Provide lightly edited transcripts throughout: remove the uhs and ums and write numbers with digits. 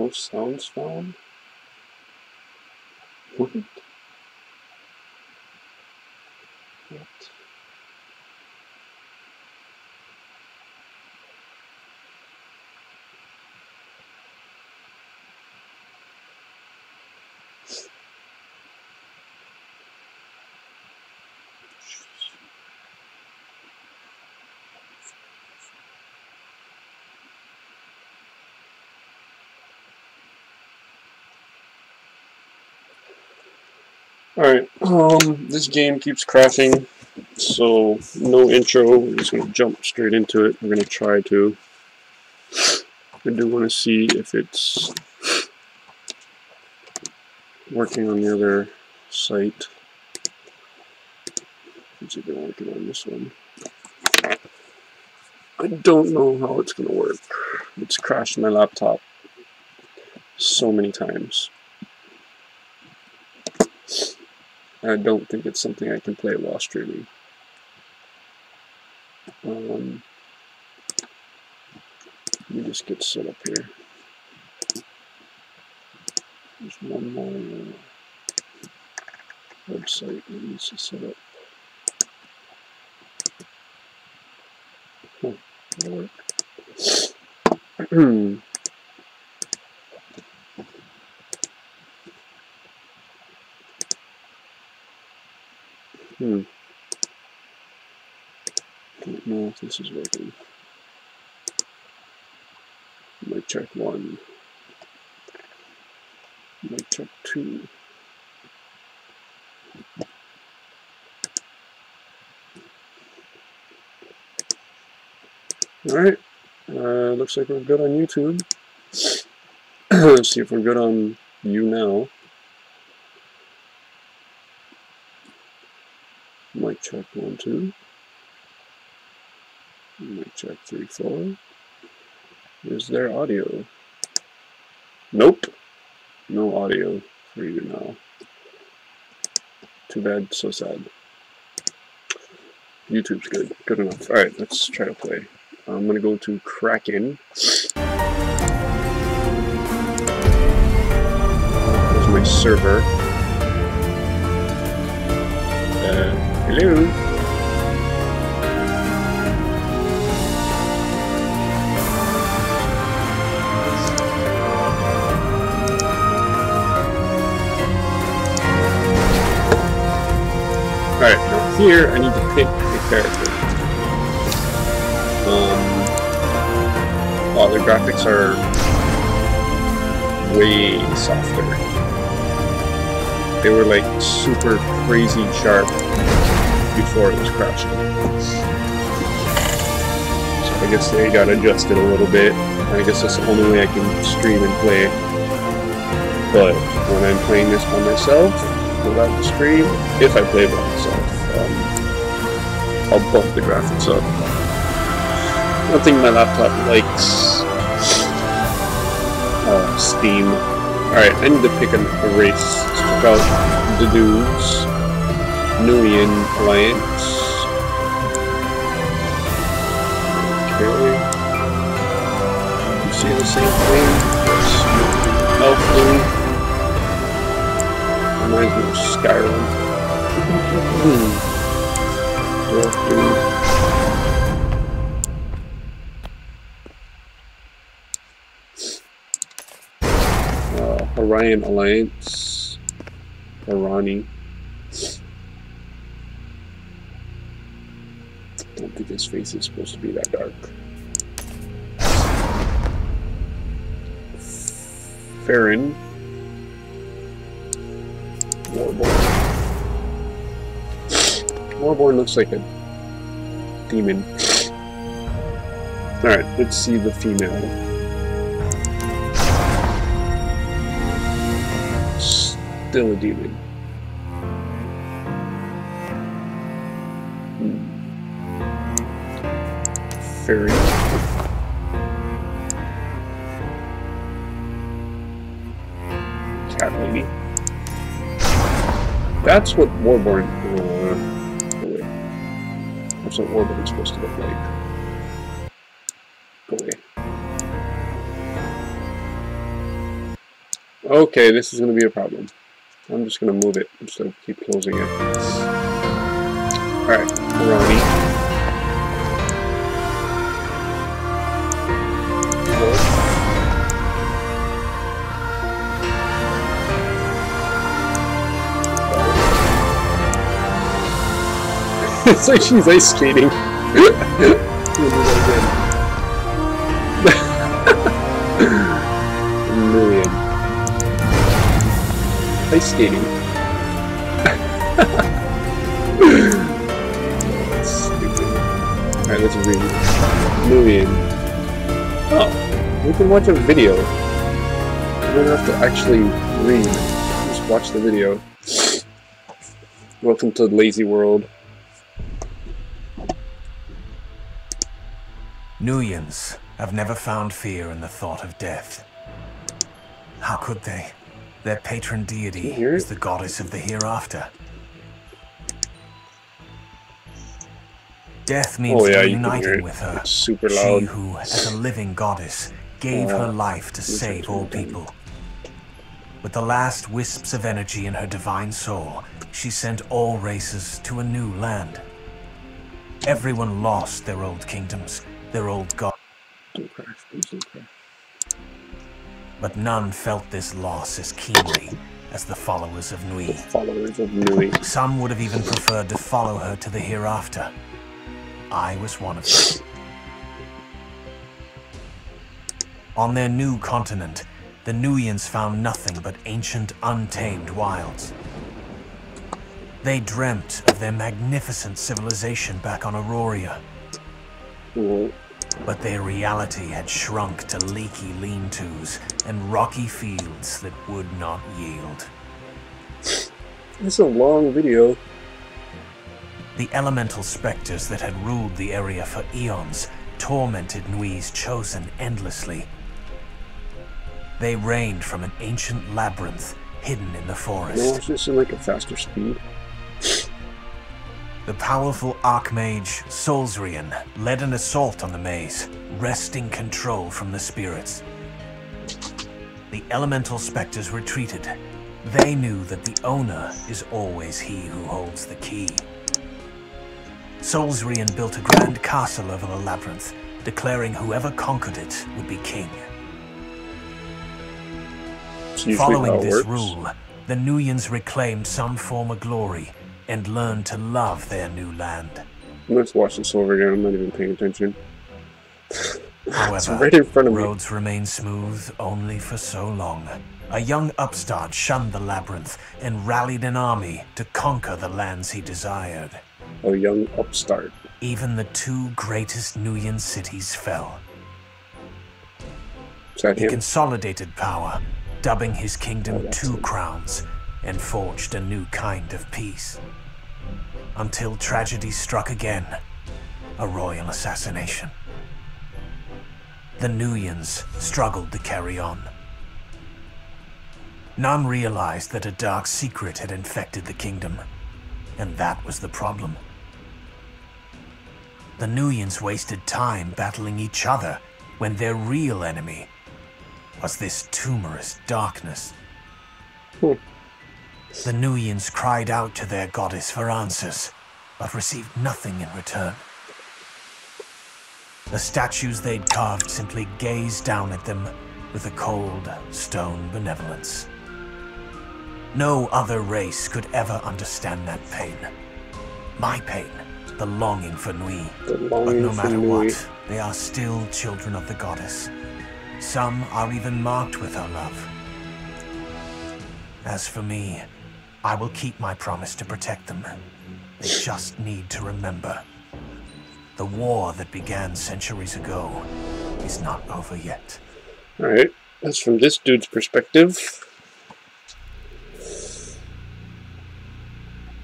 No sounds found? What? What? Alright, this game keeps crashing, so no intro. I'm just going to jump straight into it. I'm going to try to. I do want to see if it's working on the other site. It's even working on this one. I don't know how it's going to work. It's crashed my laptop so many times. I don't think it's something I can play while streaming. Let me just get set up here. There's one more website that needs to set up. Oh, that'll work. Don't know if this is working. Might check 1. Might check 2. Alright. Looks like we're good on YouTube. Let's see if we're good on now. Mic check 1, 2. Mic check 3, 4. Is there audio? Nope. No audio for you now. Too bad, so sad. YouTube's good. Good enough. Alright, let's try to play. I'm gonna go to Kraken. There's my server. Hello? Alright, now here I need to pick a character. Oh, the graphics are way softer. They were like super crazy sharp before it was crashing. So I guess they got adjusted a little bit. I guess that's the only way I can stream and play. But when I'm playing this by myself, without the stream, if I play by myself, I'll bump the graphics up. I don't think my laptop likes Steam. Alright, I need to pick a race. Let's check out the dudes. Nuian Alliance. Okay. You see the same thing? Elf Blue. Reminds me of Skyrim. Dwarf Dude. Orion Alliance. Arani. I don't think his face is supposed to be that dark. Farron. Warborn. Warborn looks like a demon. Alright, let's see the female. Still a demon. Fairy. Cat lady. That's what Warborn. That's what Warborn's supposed to look like. Go away. Okay, this is going to be a problem. I'm just going to move it instead of keep closing it. Alright, Ronnie. It's like she's ice skating. Million. Ice skating. That's stupid. Alright, let's read. Million. Oh, we can watch a video. We don't have to actually read. Just watch the video. Welcome to the lazy world. nEWians have never found fear in the thought of death. How could they? Their patron deity is the goddess of the hereafter. Death means uniting with her. It's super loud. She who, as a living goddess, gave her life to save all people. With the last wisps of energy in her divine soul, she sent all races to a new land. Everyone lost their old kingdoms, their old gods. But none felt this loss as keenly as the followers of nEW. Some would have even preferred to follow her to the hereafter. I was one of them. On their new continent, the nEWians found nothing but ancient, untamed wilds. They dreamt of their magnificent civilization back on Aurora. But their reality had shrunk to leaky lean-tos and rocky fields that would not yield. It's a long video. The elemental specters that had ruled the area for eons tormented nEWi's chosen endlessly. They reigned from an ancient labyrinth hidden in the forest. No, it's just in like a faster speed. The powerful aRCHEaGE tRYING led an assault on the maze, wresting control from the spirits. The elemental specters retreated. They knew that the owner is always he who holds the key. tRYING built a grand castle over the labyrinth, declaring whoever conquered it would be king. Following this rule, the nEWians reclaimed some form of glory and learned to love their new land. Let's watch this over again. I'm not even paying attention. However, it's right in front of me. Roads remained smooth only for so long. A young upstart shunned the labyrinth and rallied an army to conquer the lands he desired. A young upstart. Even the two greatest nEWian cities fell. He consolidated power, dubbing his kingdom Two Crowns, and forged a new kind of peace. Until tragedy struck again, a royal assassination. The nEWians struggled to carry on. None realized that a dark secret had infected the kingdom, and that was the problem. The nEWians wasted time battling each other when their real enemy was this tumorous darkness. The nEWians cried out to their goddess for answers, but received nothing in return. The statues they'd carved simply gazed down at them with a cold, stone benevolence. No other race could ever understand that pain. My pain, the longing for nEW. But no matter what, they are still children of the goddess. Some are even marked with her love. As for me, I will keep my promise to protect them. They just need to remember. The war that began centuries ago is not over yet. Alright, that's from this dude's perspective.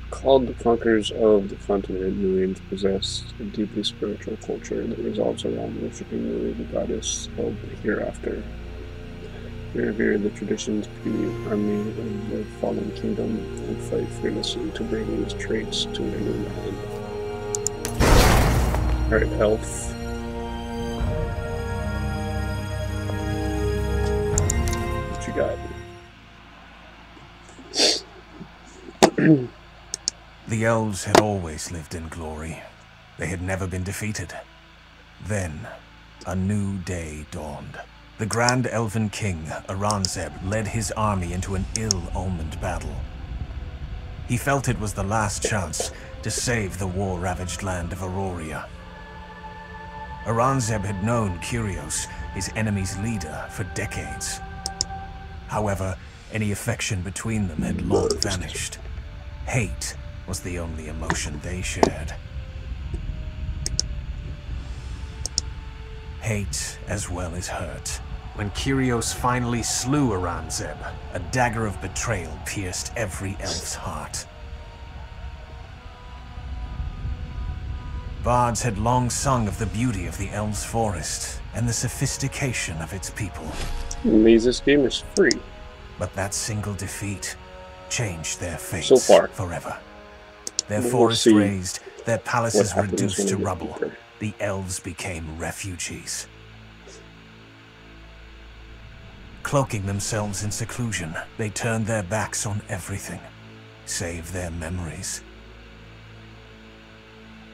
Called the conquerors of the continent, nEWians possess a deeply spiritual culture that revolves around worshipping nEW, the goddess of the hereafter. They revere the traditions, beauty, and harmony of their fallen kingdom, and fight fearlessly to bring these traits to their new land. Alright, elf. What you got? The elves had always lived in glory. They had never been defeated. Then, a new day dawned. The Grand Elven King, aRCHEaGE, led his army into an ill-omened battle. He felt it was the last chance to save the war-ravaged land of Aurora. aRCHEaGE had known Kyrios, his enemy's leader, for decades. However, any affection between them had long vanished. Hate was the only emotion they shared. Hate as well as hurt. When Kyrios finally slew aRCHEaGE, a dagger of betrayal pierced every elf's heart. Bards had long sung of the beauty of the elves' forest and the sophistication of its people. This game is free. But that single defeat changed their fates so far. Forever. Their forests razed, their palaces reduced to rubble. The elves became refugees. Cloaking themselves in seclusion, they turned their backs on everything, save their memories.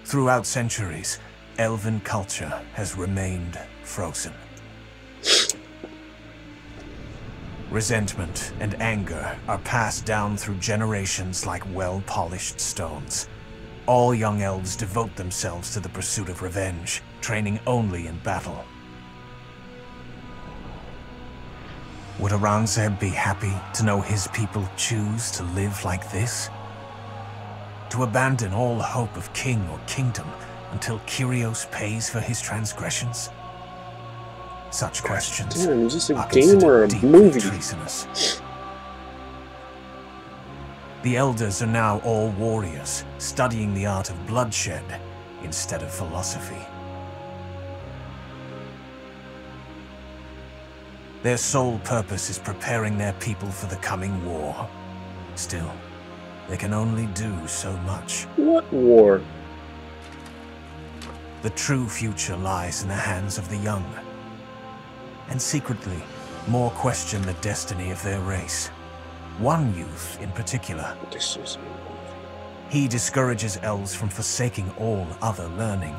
Throughout centuries, elven culture has remained frozen. Resentment and anger are passed down through generations like well-polished stones. All young elves devote themselves to the pursuit of revenge, training only in battle. Would aRCHEaGE be happy to know his people choose to live like this? To abandon all hope of king or kingdom until Kyrios pays for his transgressions? Such questions Damn, is this a are game or a deeply movie? treasonous. The elders are now all warriors, studying the art of bloodshed instead of philosophy. Their sole purpose is preparing their people for the coming war. Still, they can only do so much. What war? The true future lies in the hands of the young. And secretly, more question the destiny of their race. One youth in particular. This is He discourages elves from forsaking all other learning,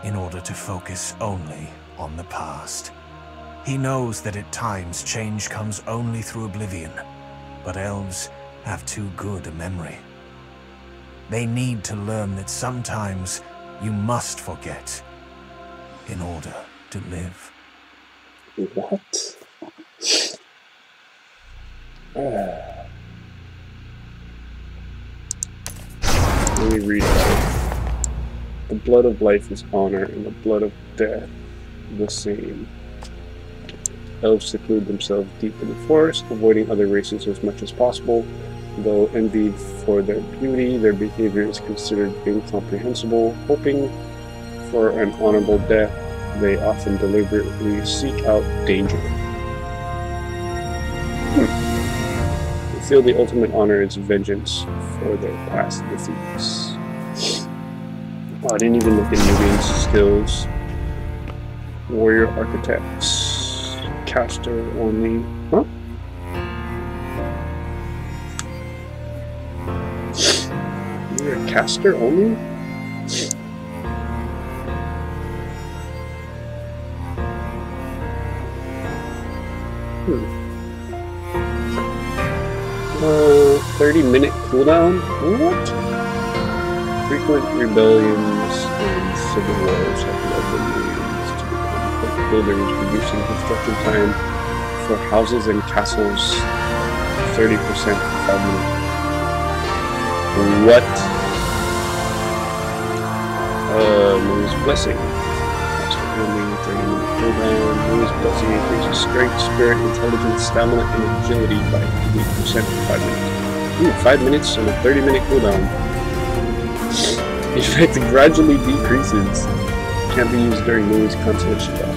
in order to focus only on the past. He knows that at times change comes only through oblivion, but elves have too good a memory. They need to learn that sometimes you must forget in order to live. What? Let me read it. The blood of life is honor, and the blood of death the same. Elves seclude themselves deep in the forest, avoiding other races as much as possible. Though envied for their beauty, their behavior is considered incomprehensible. Hoping for an honorable death, they often deliberately seek out danger. They feel the ultimate honor is vengeance for their past defeats. Oh, I didn't even look at Nubian's skills. Warrior architects. Caster only. Huh? You're a caster only? Hmm. 30-minute cooldown? What? Frequent rebellions and civil wars have led the Nubians to become quick builders, reducing construction time for houses and castles 30% for 5 minutes. What? Moon's Blessing. Master only 30-minute cooldown. Moon's Blessing increases strength, spirit, intelligence, stamina, and agility by 8% for 5 minutes. Ooh, 5 minutes and a 30-minute cooldown. Effect gradually decreases. Can't be used during Moon's constellation buff.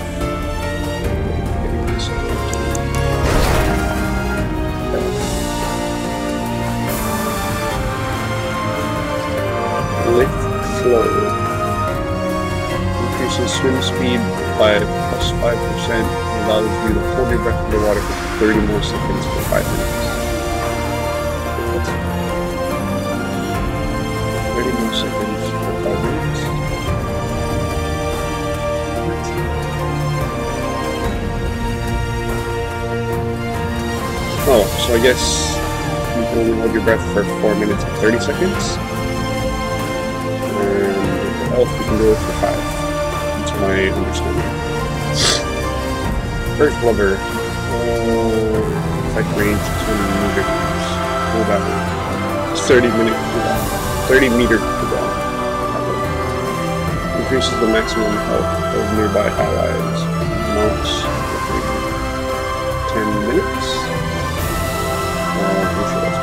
Lift flow. Increases swim speed by +5%. Allows you to hold your breath underwater for 30 more seconds for 5 minutes. 30 more seconds for 5 minutes. Oh, so I guess you can only hold your breath for 4 minutes and 30 seconds. And with the elf, you can do it for 5. That's my understanding. Earth Lover. Effect range 20 meters. Cooldown. 30-minute cooldown. 30-meter cooldown. Increases the maximum health of nearby allies. Mounts 10 minutes.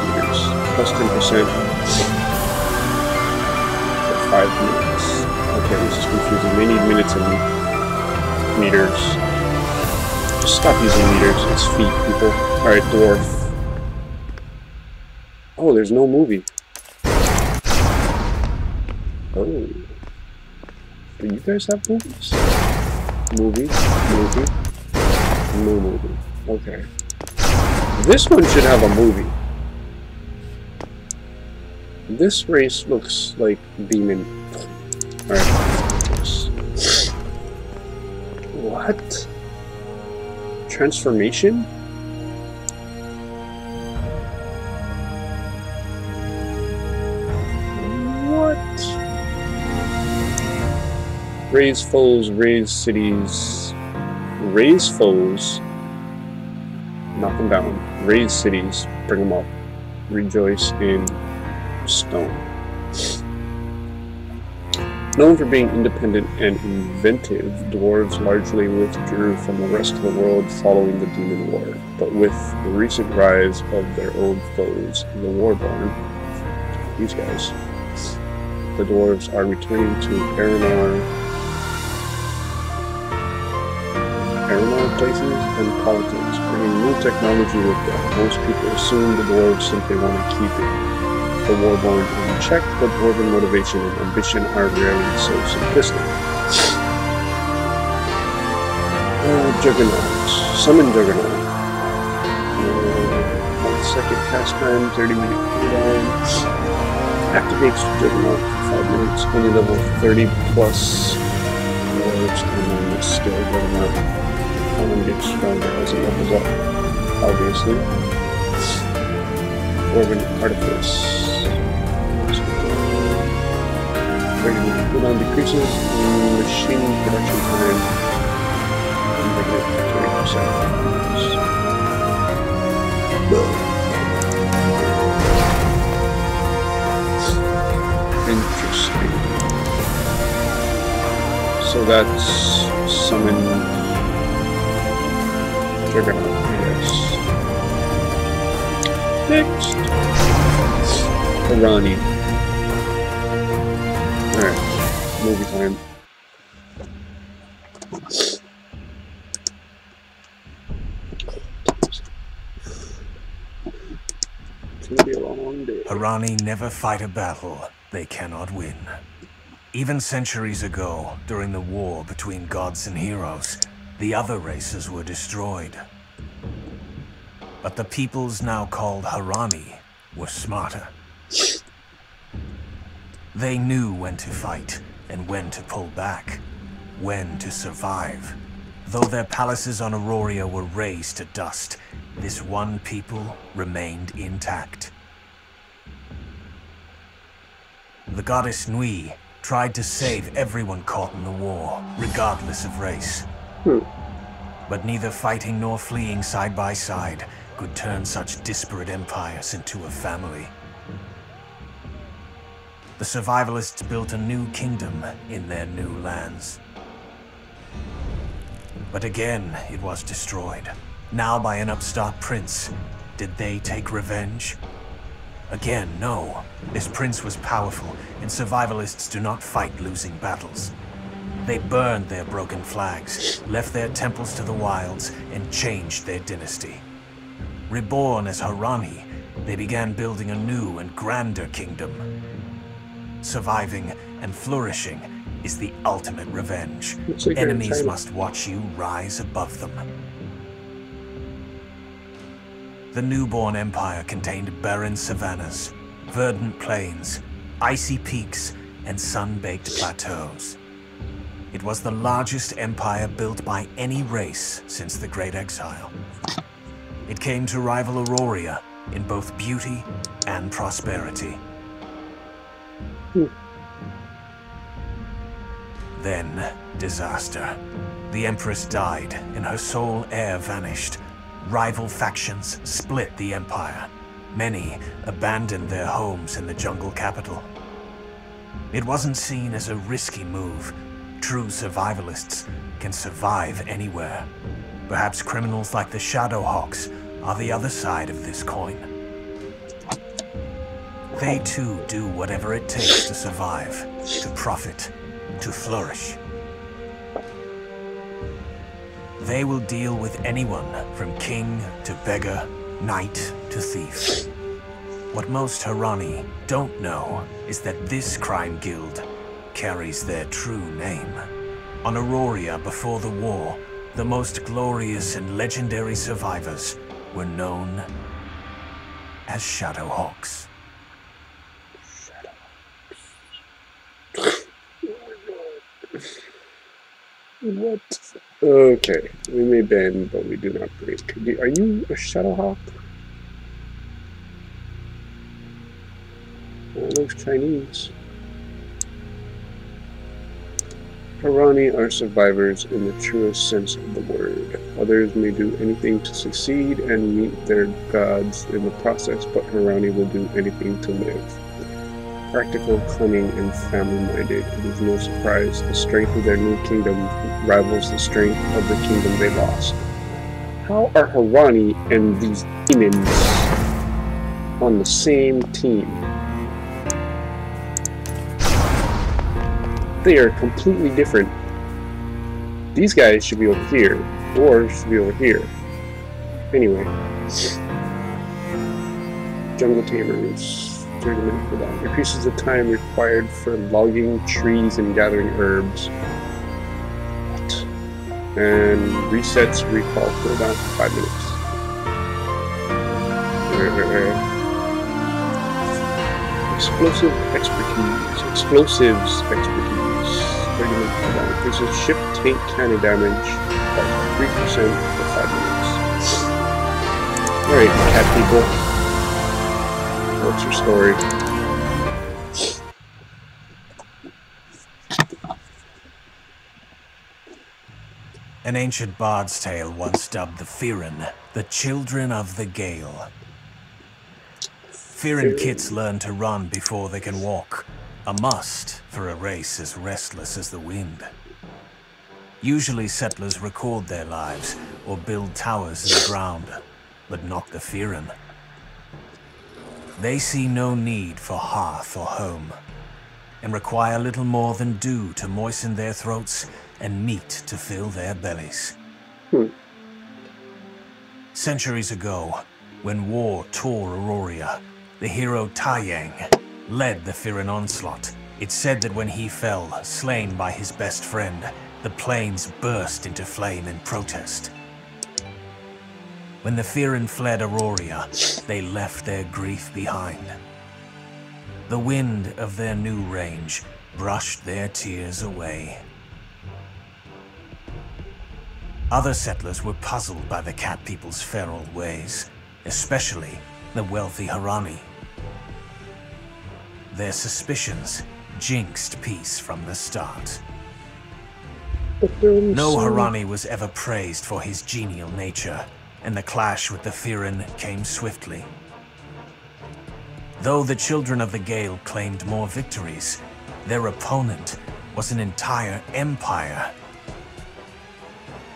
Meters. Plus 10% for 5 minutes. Okay, this is confusing. They need minutes and meters. Just stop using meters. It's feet, people. Alright, dwarf. Oh, there's no movie. Oh. Do you guys have movies? Movie. No movie. Okay. This one should have a movie. This race looks like demon. Alright. What? Transformation? What? Raise foes, raise cities. Raise foes. Knock them down. Raise cities. Bring them up. Rejoice in stone. Known for being independent and inventive, dwarves largely withdrew from the rest of the world following the Demon War. But with the recent rise of their old foes, the Warborn, these guys, the dwarves are returning to Aranor places and politics, bringing new technology with them. Most people assume the dwarves simply want to keep the Warborn in check, but dwarven motivation and ambition are rarely so simplistic. Juggernaut. Summon Juggernaut. 1 second cast time, 30-minute cooldown. Activates Juggernaut for 5 minutes. Only level 30 plus dwarves and then skill Juggernaut. And then gets stronger as it levels up, obviously. Dwarven Artifice. 30-minute cooldown decreases in machine production time and negative 20%. Interesting. So that's summon Juggernaut, I guess. Next, Arani. Alright, movie time. It's gonna be a long day. Arani never fight a battle they cannot win. Even centuries ago, during the war between gods and heroes, the other races were destroyed. But the peoples now called Harani were smarter. They knew when to fight and when to pull back, when to survive. Though their palaces on Aurora were razed to dust, this one people remained intact. The goddess nEW tried to save everyone caught in the war, regardless of race. But neither fighting nor fleeing side by side could turn such disparate empires into a family. The survivalists built a new kingdom in their new lands. But again, it was destroyed. Now by an upstart prince. Did they take revenge? Again, no. This prince was powerful, and survivalists do not fight losing battles. They burned their broken flags, left their temples to the wilds, and changed their dynasty. Reborn as Harani, they began building a new and grander kingdom. Surviving and flourishing is the ultimate revenge. Like enemies must watch you rise above them. The newborn empire contained barren savannas, verdant plains, icy peaks, and sun-baked plateaus. It was the largest empire built by any race since the Great Exile. It came to rival Auroria in both beauty and prosperity. Then, disaster. The Empress died, and her sole heir vanished. Rival factions split the empire. Many abandoned their homes in the jungle capital. It wasn't seen as a risky move. True survivalists can survive anywhere. Perhaps criminals like the Shadowhawks are the other side of this coin. They too do whatever it takes to survive, to profit, to flourish. They will deal with anyone from king to beggar, knight to thief. What most Harani don't know is that this crime guild carries their true name. On Auroria before the war, the most glorious and legendary survivors were known as Shadowhawks. What? Okay, we may bend, but we do not break. Are you a Shadowhawk? Well, it looks Chinese. Harani are survivors in the truest sense of the word. Others may do anything to succeed and meet their gods in the process, but Harani will do anything to live. Practical, cunning, and family-minded, it is no surprise the strength of their new kingdom rivals the strength of the kingdom they lost. How are Harani and these demons on the same team? They are completely different. These guys should be over here, or should be over here. Anyway. Jungle Tamers. 30 minutes cooldown. Increases the time required for logging trees and gathering herbs. What? And resets recall cooldown for 5 minutes. Explosive expertise. Explosives expertise. 30 minutes cooldown. Increases ship tank cannon damage by 3% for 5 minutes. Alright, cat people. What's your story? An ancient bard's tale once dubbed the Firin, the children of the Gale. Firin kits learn to run before they can walk, a must for a race as restless as the wind. Usually settlers record their lives or build towers in the ground, but not the Firin. They see no need for hearth or home, and require little more than dew to moisten their throats and meat to fill their bellies. Centuries ago, when war tore Auroria, the hero tRYING led the Firin onslaught. It's said that when he fell, slain by his best friend, the plains burst into flame in protest. When the Firin fled Auroria, they left their grief behind. The wind of their new range brushed their tears away. Other settlers were puzzled by the cat people's feral ways, especially the wealthy Harani. Their suspicions jinxed peace from the start. No Harani was ever praised for his genial nature, and the clash with the Firin came swiftly. Though the children of the Gale claimed more victories, their opponent was an entire empire,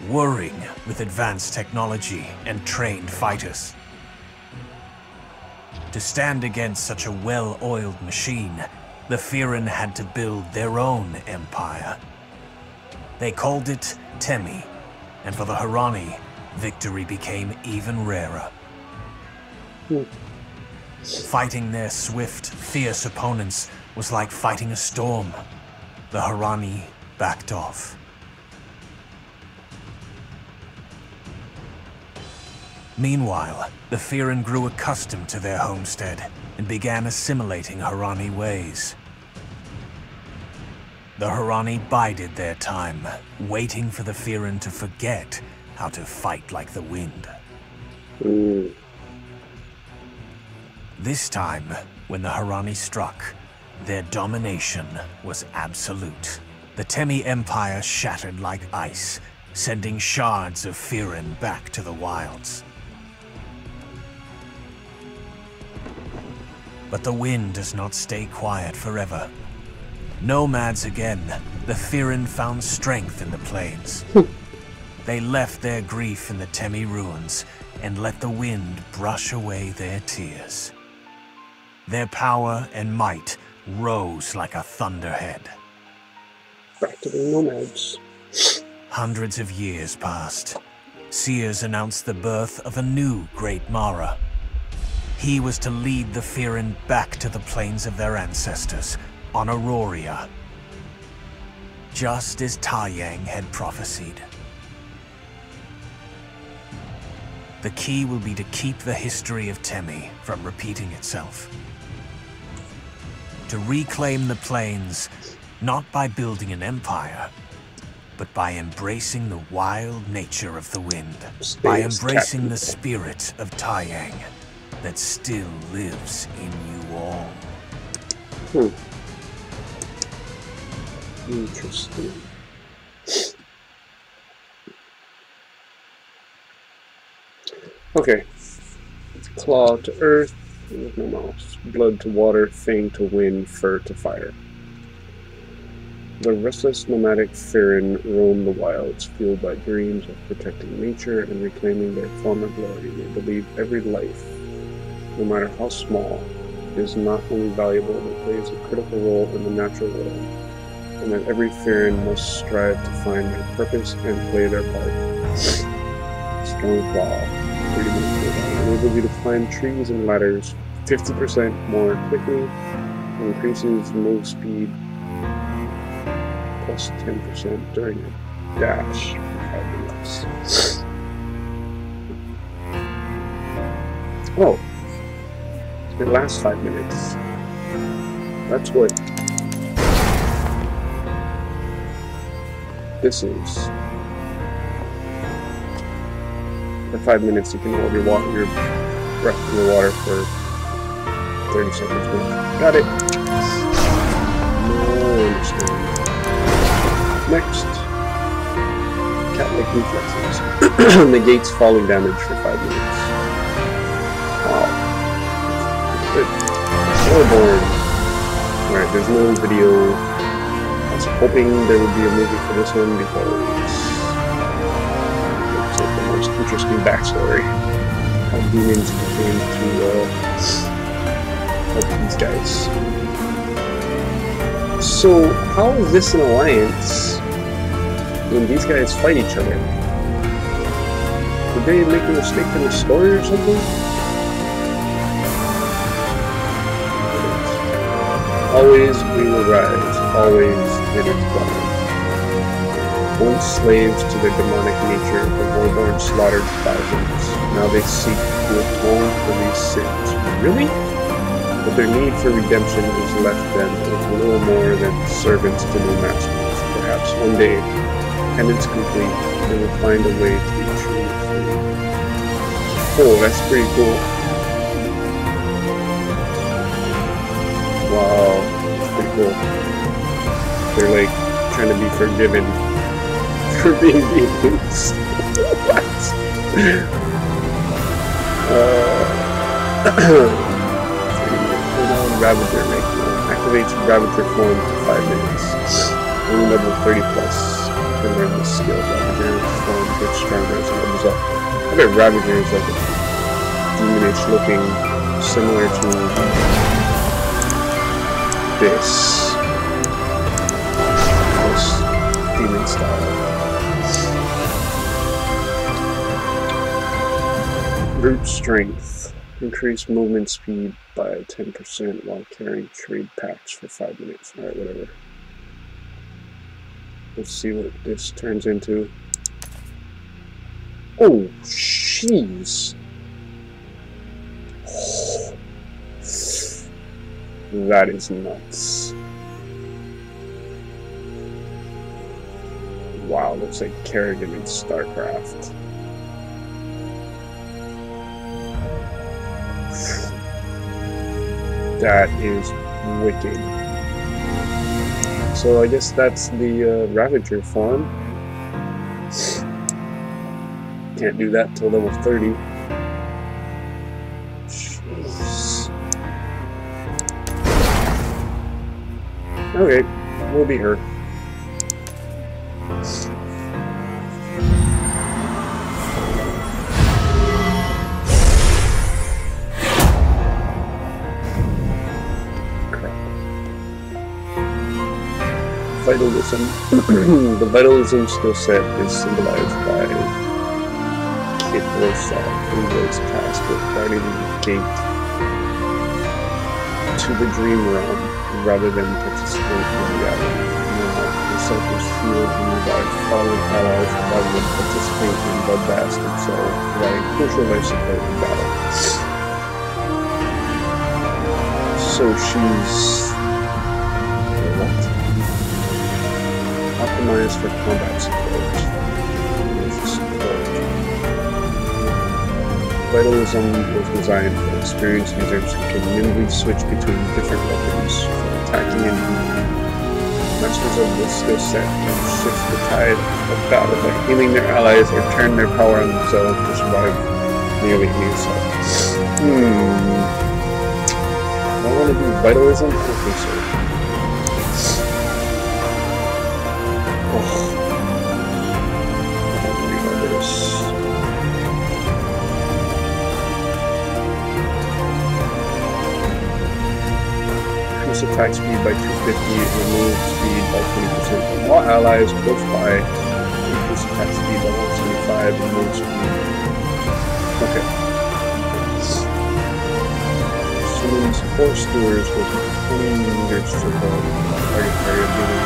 warring with advanced technology and trained fighters. To stand against such a well-oiled machine, the Firin had to build their own empire. They called it Temi, and for the Harani, victory became even rarer. Fighting their swift, fierce opponents was like fighting a storm. The Harani backed off. Meanwhile, the Firen grew accustomed to their homestead and began assimilating Harani ways. The Harani bided their time, waiting for the Firen to forget how to fight like the wind. Ooh. This time, when the Harani struck, their domination was absolute. The Temi Empire shattered like ice, sending shards of Firen back to the wilds. But the wind does not stay quiet forever. Nomads again, the Firen found strength in the plains. They left their grief in the Temi ruins and let the wind brush away their tears. Their power and might rose like a thunderhead. Back to the nomads. Hundreds of years passed. Seers announced the birth of a new Great Mara. He was to lead the Firen back to the plains of their ancestors, on Auroria, just as tRYING had prophesied. The key will be to keep the history of Temi from repeating itself. To reclaim the plains, not by building an empire, but by embracing the wild nature of the wind, by embracing the spirit of tRYING that still lives in you all. Interesting. Okay. Claw to earth, with no mouse. Blood to water, fang to wind, fur to fire. The restless nomadic Firen roam the wilds, fueled by dreams of protecting nature and reclaiming their former glory. They believe every life, no matter how small, is not only valuable but plays a critical role in the natural world, and that every Firen must strive to find their purpose and play their part. Strong claw. Enable you to climb trees and ladders 50% more quickly, and increases move speed plus 10% during a dash for 5 minutes. Oh, it lasts 5 minutes. That's what this is. For 5 minutes, you can hold your breath in the water for 30 seconds. Got it. No, understand. Next, cat-like reflexes. Negates falling damage for 5 minutes. Wow. Good. Floorboard. Alright, there's no video. I was hoping there would be a movie for this one because it's the most interesting backstory. How demons came to help these guys. So, how is this an alliance when these guys fight each other? Did they make a mistake in the story or something? Always we will rise, always it is done. Once slaves to their demonic nature, the Warborn slaughtered thousands. Now they seek to atone for these sins. Really? But their need for redemption has left them with little more than servants to no masters. Perhaps one day, penance complete, they will find a way to be truly free. Oh, that's pretty cool. Wow, that's pretty cool. They're like trying to be forgiven for being demons. What? Ravager activates Ravager form for 5 minutes. Only level 30 plus can learn the skill. Ravager form gets stronger as it levels up. I bet Ravager is like a demonish looking, similar to this demon style. Brute strength. Increase movement speed by 10% while carrying trade packs for 5 minutes. Alright, whatever. Let's see what this turns into. Oh, jeez. That is nuts. Wow, looks like Kerrigan in StarCraft. That is wicked. So I guess that's the Ravager form. Can't do that till level 30. Jeez. Okay, we'll be her. Vitalism. The vitalism skill set is symbolized by Kit Warsaw, who was tasked with guarding the gate to the dream realm rather than participate in reality. The self is healed and revived fallen allies rather than participate in bloodbaths themselves, providing crucial life support in battle. So she's optimized for combat support. Vitalism was designed for experienced users who can nimbly switch between different weapons for attacking and moving. Masters of this skill set can shift the tide of battle by healing their allies or turn their power on themselves to survive nearly any assault. Do I want to do vitalism? I don't think so. Attack speed by 250, remove speed by 20% from all allies close by, increase attack speed by 175, remove speed. Okay. Summons 4 stewards with 20 meters to the target area, dealing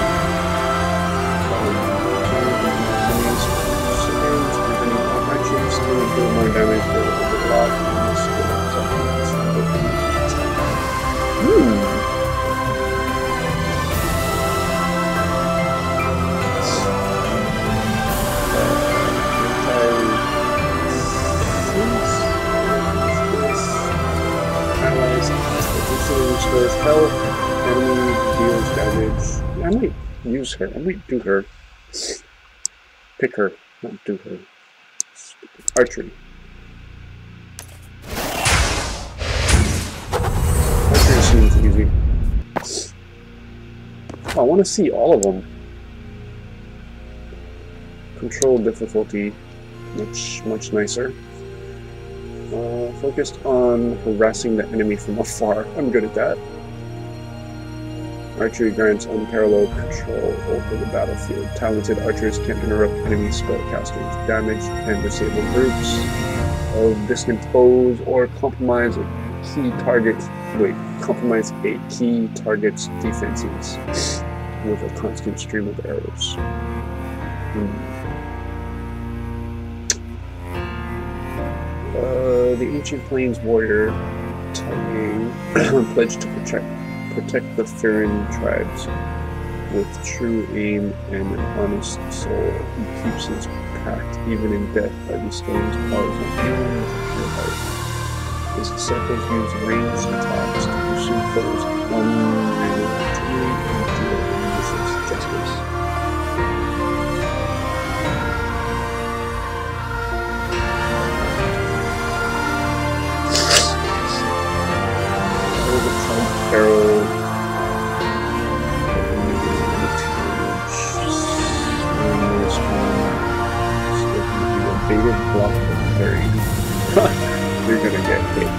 actions, do more damage for the block, and skill. Restores health, enemy deals damage. I might use her. I might do her. Pick her, not do her. Archery. Archery seems easy. Oh, I want to see all of them. Control difficulty, much nicer. Focused on harassing the enemy from afar. I'm good at that. Archery grants unparalleled control over the battlefield. Talented archers can interrupt enemy spellcasters, damage and disable groups of distant foes, or compromise a key target's defenses with a constant stream of arrows. The Ancient Plains warrior tRYING pledged to protect the Farron tribes with true aim and an honest soul. He keeps his pact even in death by bestowing his powers on healing with a pure heart. His disciples use ranged attacks to pursue foes unrelentingly and deal ambitious justice. Arrow, baited block of parry. You're gonna get hit.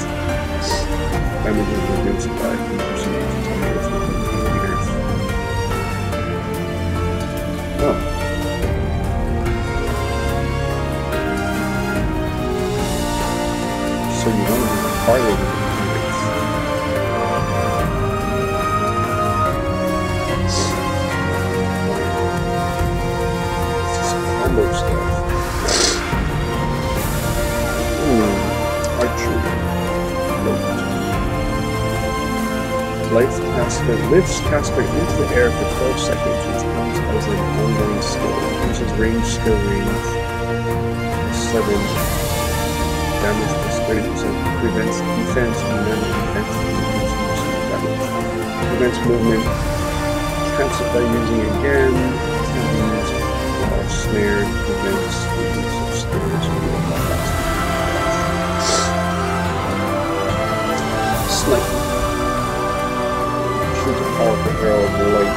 Damage is reduced by 10% to 10 meters within 8 meters. Oh. So you want to be farther than stuff. Archery. Lifts caster into the air for 12 seconds, which counts as an ongoing skill. Uses range skill range 7. Damage plus 30%. Prevents defense and damage. Prevents movement. Cancels by using again. Can be used while snared. Prevents the use of skills. Slightly. Shoots a powerful arrow of light.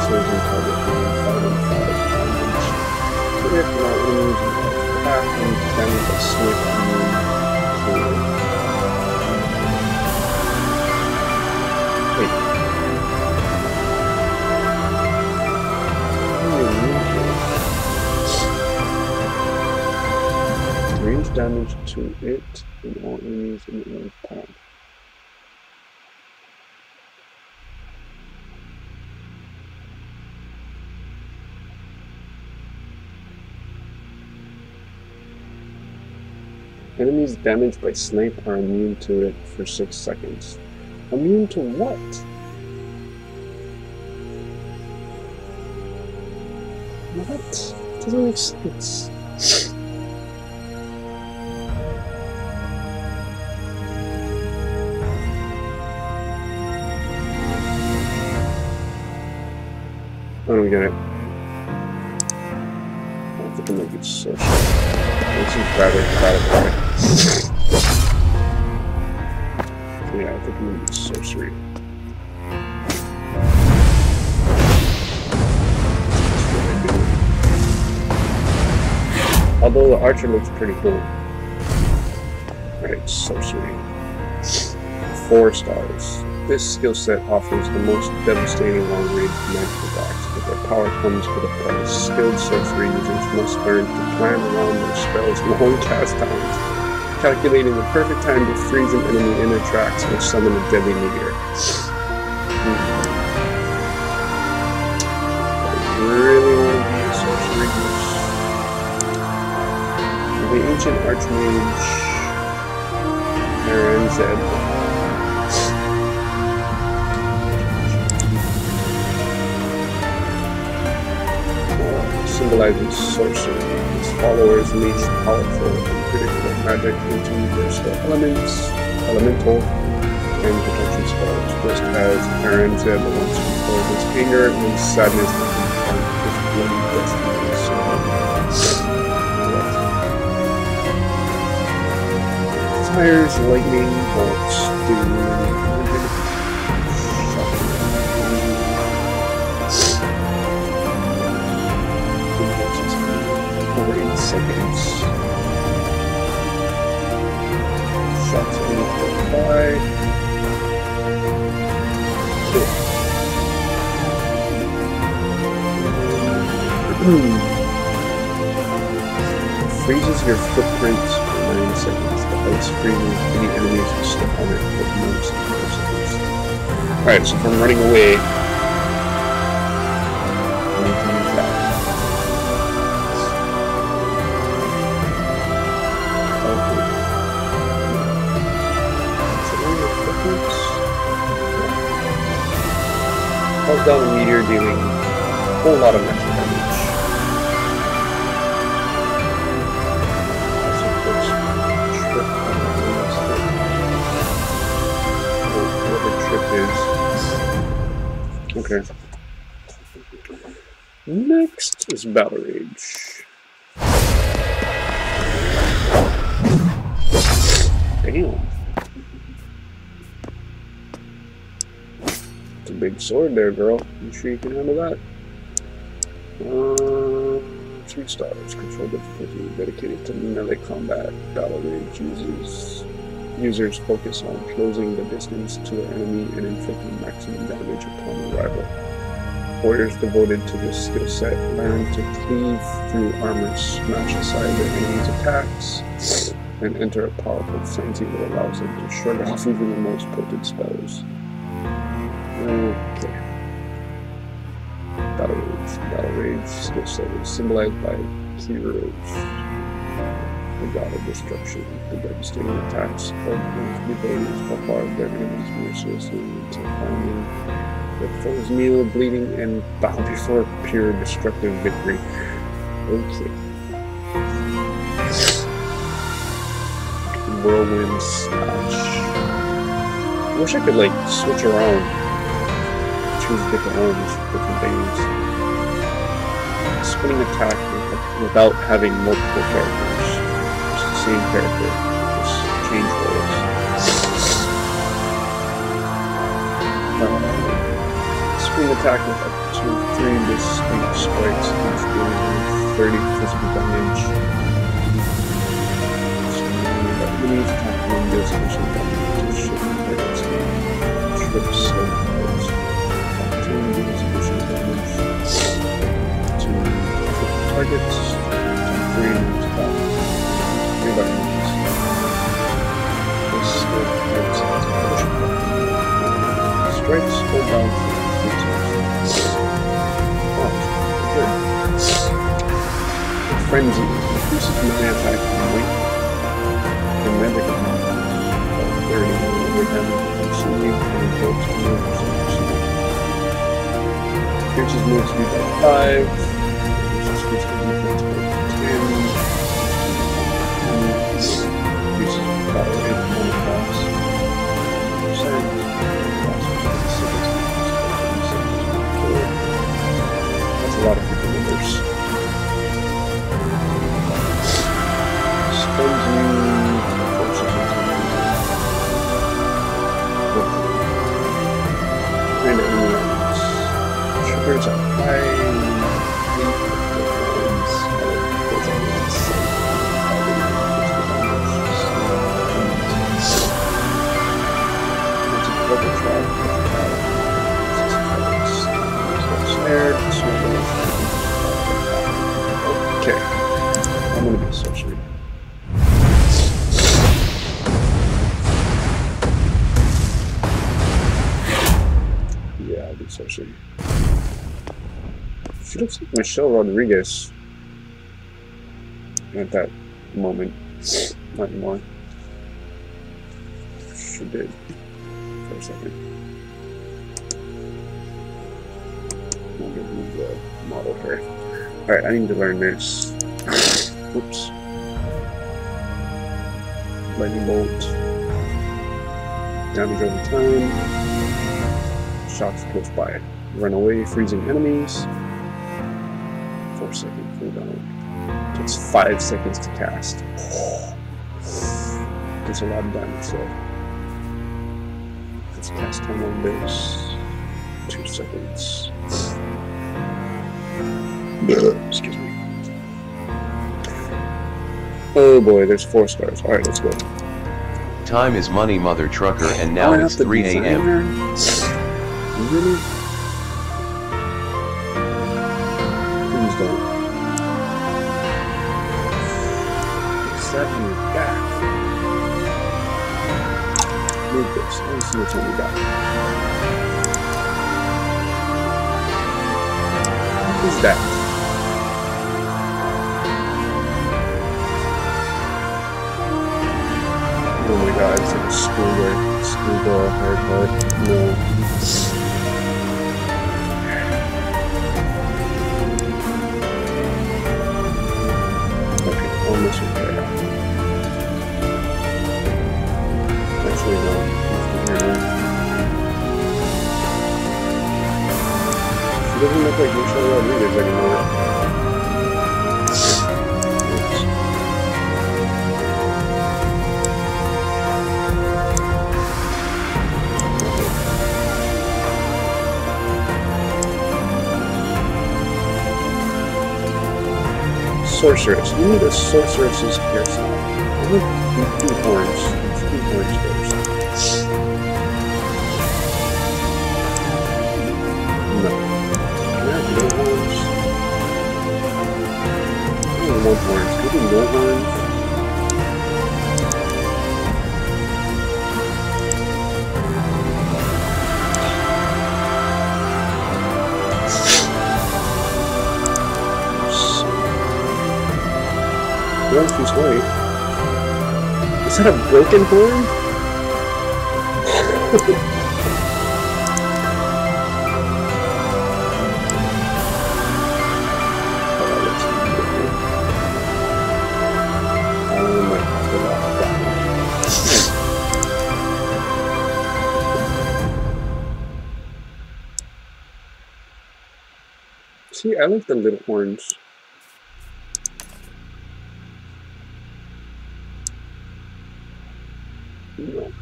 Chosen target being 5 and 5 damage. So if not enemies attack and damage by snipe immune to range damage to it and all enemies in the path. Enemies damaged by snipe are immune to it for 6 seconds. Immune to what? What? Doesn't make sense. I don't get it. I think it might be so short. This is rather gratifying. Yeah, I think it might be sorcery. Although the archer looks pretty cool. Alright, sorcery. 4 stars. This skill set offers the most devastating long-range magic attacks, but their power comes with a price. Skilled sorcery users must learn to plan around their spells' long cast times, calculating the perfect time to freeze an enemy in their tracks or summon a deadly meteor. I really want to be a sorcery use. The ancient archmage aRCHEaGE symbolizes sorcery. Its followers leech powerful, unpredictable magic into versatile elements, elemental, and protection spells, just as aRCHEaGE once controlled his anger and sadness and his bloody destiny. Fires, lightning, bolts, doom. Seconds. Shots in by. Freezes your footprint for 9 seconds. The ice freezes any enemies who step on it for no seconds. Alright, so if I'm running away, I need to use that. Calls down a meteor dealing a whole lot of magic damage. Also puts trip on whatever trip is. Okay. Next is bONS1. Damn. Big sword there, girl. You sure you can handle that? 3 stars. Control difficulty dedicated to melee combat. bONS1 users focus on closing the distance to an enemy and inflicting maximum damage upon arrival. Warriors devoted to this skill set learn to cleave through armor, smash aside their enemies' attacks, and enter a powerful frenzy that allows them to shrug off even the most potent spells. Okay. bONS1 skill set is symbolized by heroes. The god of destruction, the devastating attacks of the abilities bombard their enemies mercilessly until finally their foes kneel, bleeding, and bow before pure destructive victory. Okay. Whirlwind slash. I wish I could like switch around, choose different ones, different things. Spinning attack without having multiple characters. Just the same character, just change roles. Spinning attack with up to 3 distinct strikes, each doing 30 physical damage. Enemies attack one deals additional damage to shift targets and trips and cards. Attack 2 deals additional damage to targets. Attack 3 moves back. 3 by enemies. This targets has additional damage. Strikes hold down for 3 times. Oh, good. Frenzy increases melee attack and weight. The magic attack of 30 over damage consuming and invokes moves and increases move speed by 5, increases physical defense by 10, increases battle rate on the boss 10%, that's a lot of people numbers. Spells you and enemies. Triggers are high. Okay. I'm gonna be sorcery. Sorcery. She looks like Michelle Rodriguez at that moment. Not anymore. She did for a second. I'm gonna move the model here. Alright, I need to learn this. Oops. Lightning bolt. Damage over time. Shots close by. Run away, freezing enemies. 4 second cooldown. Takes 5 seconds to cast. That's a lot of damage though. Let's cast time on this. 2 seconds. Excuse me. Oh boy, there's 4 stars. Alright, let's go. Time is money, mother trucker, and now it's 3 a.m. Really? Please don't. What's that in your back? Move this. Let me see what's on your back. What is that? Oh my god, it's like a schoolgirl haircut. No. Almost repair. Actually, no. She doesn't look like Michelle Rodriguez anymore. Sorceress. We need a sorceress's hairstyle. I'm going to do horns. Let's do horns first. No. Can I have no horns? I don't want horns. Can we do no horns? Well, she's white. that a broken horn? See, I like the little horns. No.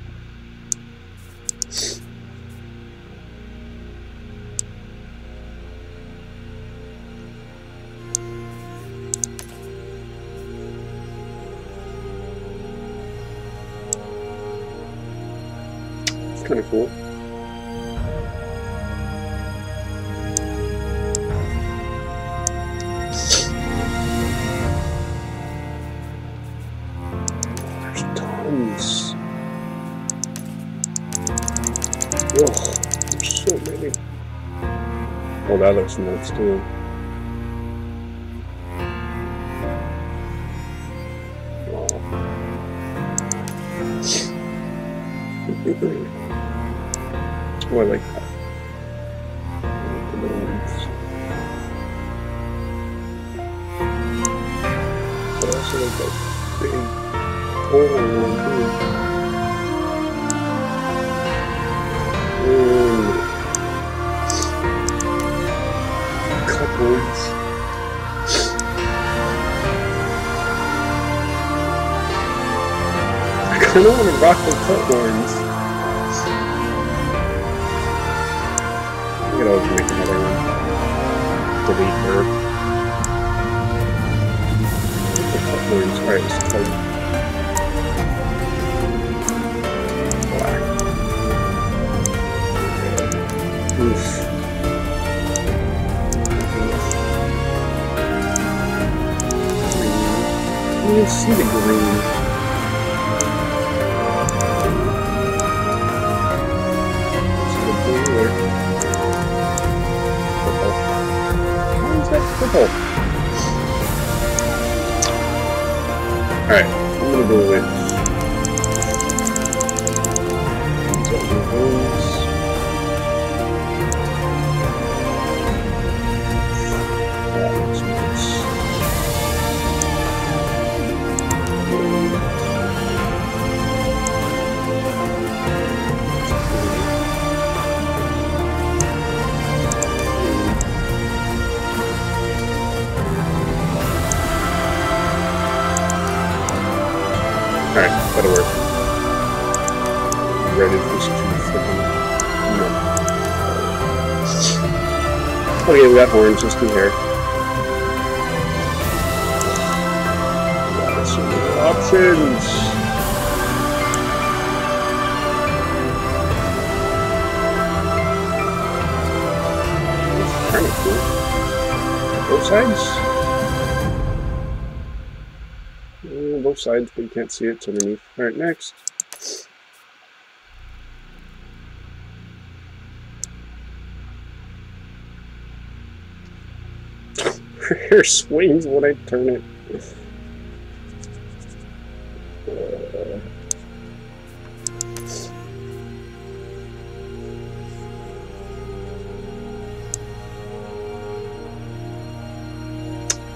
It's kind of cool. Ugh, there's so many. Oh, that looks nuts too. Wow. Oh, I like that. I like the little ones. But I also like that big oval one too. Cupboards. I kinda wanna rock the cupboards. I could always make another one. Delete her. The cupboards. Alright, let's try it. Oof. You can see the green. See the blue or purple. Why is that purple? Alright, I'm gonna go with alright, that'll work. Red is just too freaking. No. Okay, we got horns, let's do hair. Wow, so many options! It's kind of cool. Both sides? Both sides, but you can't see it, it's underneath. Alright, next. Her hair swings when I turn it.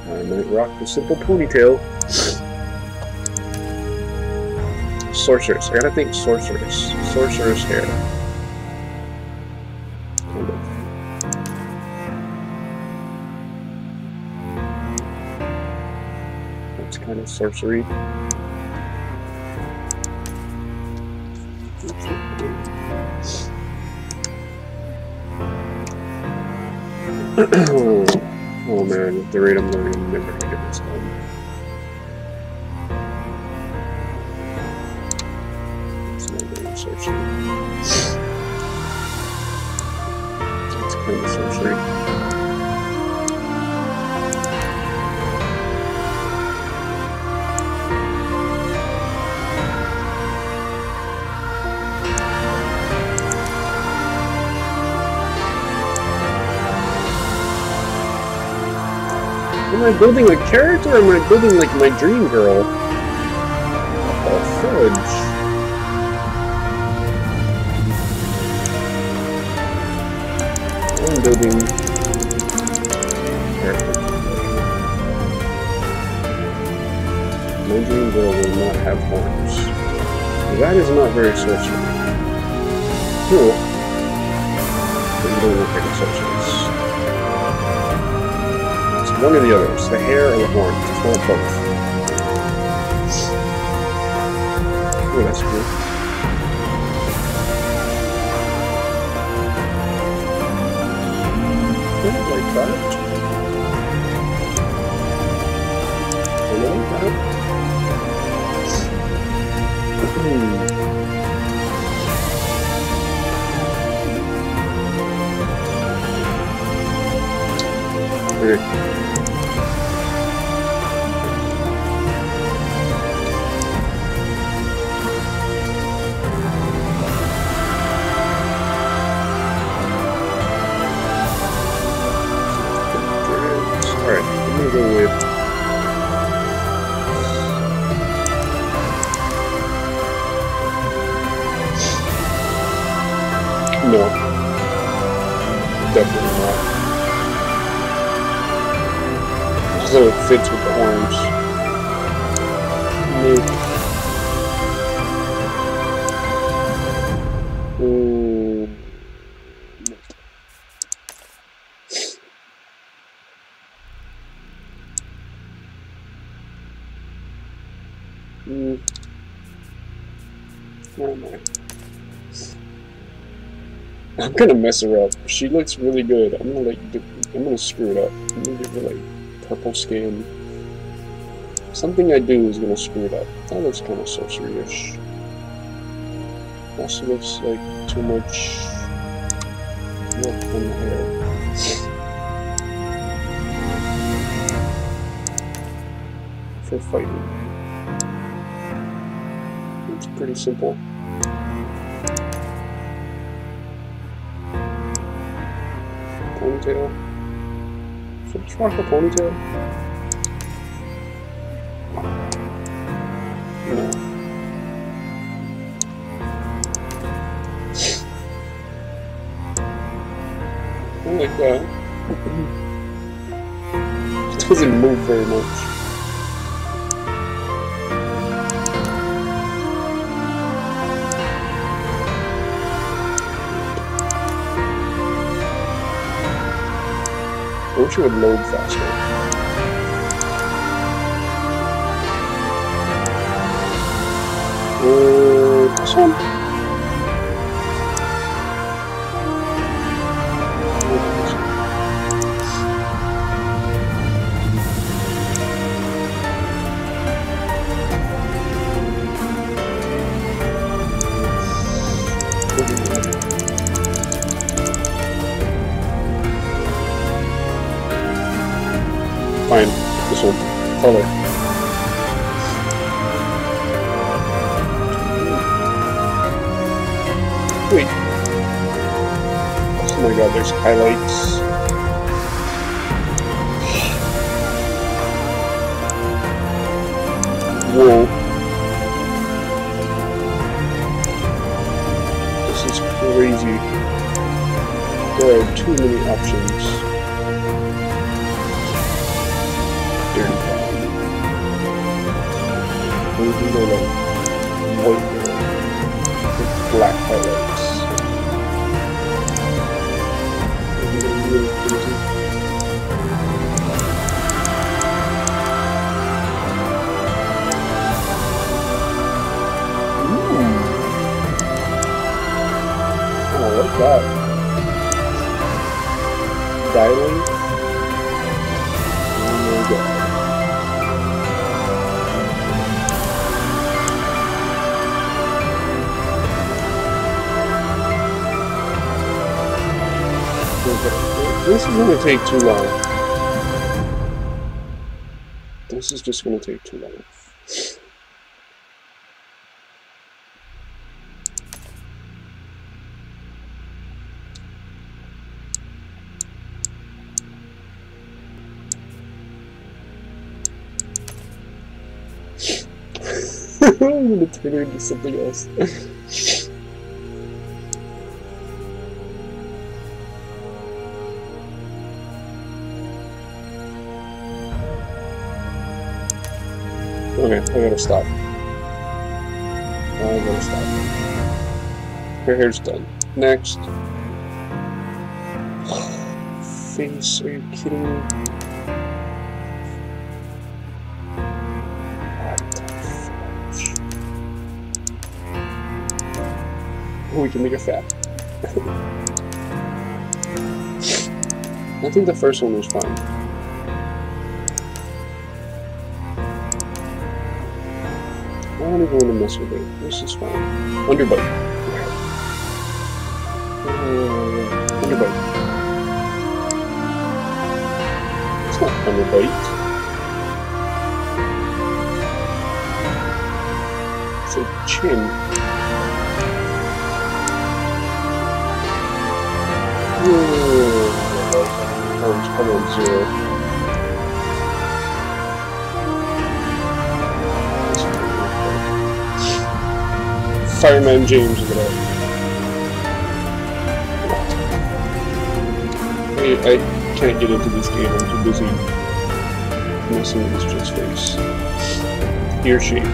I might rock the simple ponytail. Sorceress. I gotta think sorceress. Sorceress hair. Kind of. That's kind of sorcery. Oh man, at the rate I'm learning, I'm never gonna get this done. Sorcery. It's kind of sorcery. Am I building a character or am I building like my dream girl? What the fuck? fudge. I'm building. My dream girl will not have horns. That is not very sorcery. Cool. But you don't look like a sorceress. It's one or the other. It's the hair or the horns. It's not both. Oh, that's cool. Like that. Hello, that. Weird. Alright, I'm gonna go with no. Definitely not. So it fits with the horns. Nope. Where am I? I'm gonna mess her up. She looks really good. I'm gonna screw it up. I'm gonna give her like purple skin. Something I do is gonna screw it up. That looks kind of sorcery-ish. Also looks like too much work on the hair. For fighting. It's pretty simple. Ponytail. Should I just rock a ponytail? No. I like that. It doesn't move very much. I wish it would load faster. This one? Fine, this one. Color. Wait. Oh my god, there's highlights. Whoa. This is crazy. There are too many options. We can go like white hair with black highlights. Really crazy. Ooh. Oh, what's that? Dialing? Oh my god. This is going to take too long. This is just going to take too long. I'm gonna turn her into something else. Okay, I gotta stop. Her hair's done. Next. Face, are you kidding me? We can make her fat. I think the first one was fine. I don't even want to mess with it. This is fine. Underbite. Underbite. It's not underbite. It's a chin. Oh, it's probably on 0. Fireman James, look at that. I can't get into this game, I'm too busy messing with this chick's face. Ear shape.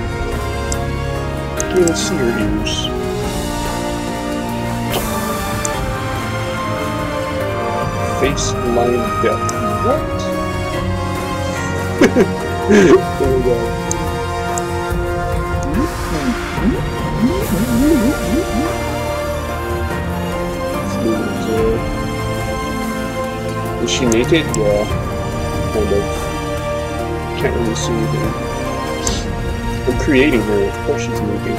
Can't see her ears. Face line depth. What? There we go. Is she naked? Yeah, kind of. Can't really see anything. I'm creating her, of course she's naked.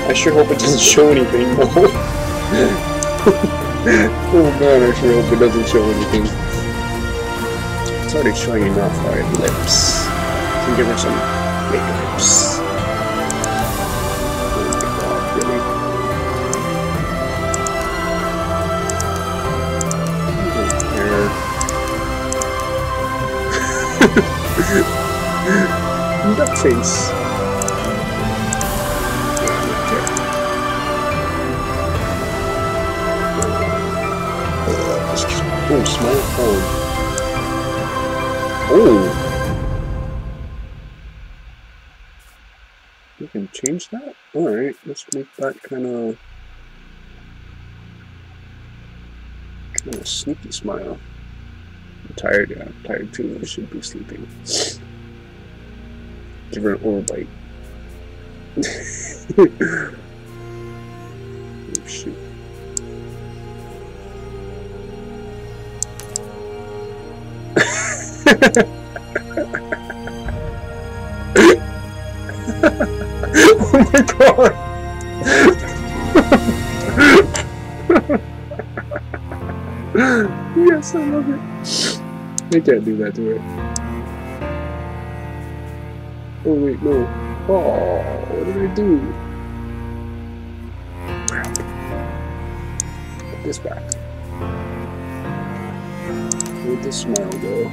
I sure hope it doesn't show anything. Oh man, I sure hope it doesn't show anything. It's already showing enough. Alright, lips. Can give her some fake lips. Oh my god, really? Hair. Duck face. Oh, small phone. Oh! You can change that? Alright, let's make that kind of sneaky smile. I'm tired, yeah, I'm tired too. I should be sleeping. Give her an overbite. Oh shoot. Oh my god! Yes, I love it. I can't do that to her. Oh wait, no. Oh, what did I do? Crap. Put this back. Where'd the smile go?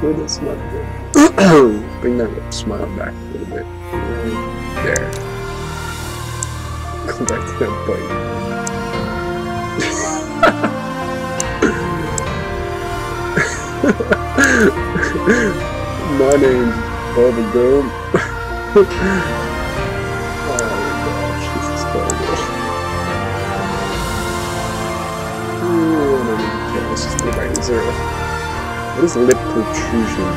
Where'd the smile go? Bring that smile back a little bit. There. Go back to that bite. My name's Bubba Gum. Oh my gosh, this is horrible. Okay, let's just go back to 0. What is lip protrusion?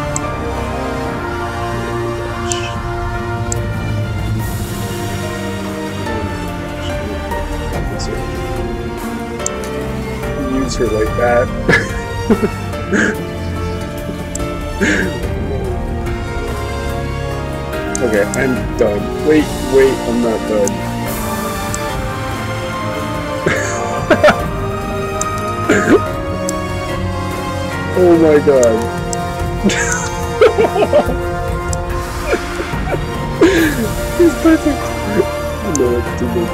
Use her like that. Okay, I'm done. Wait, I'm not done. Oh my god. He's perfect. No, that's too big.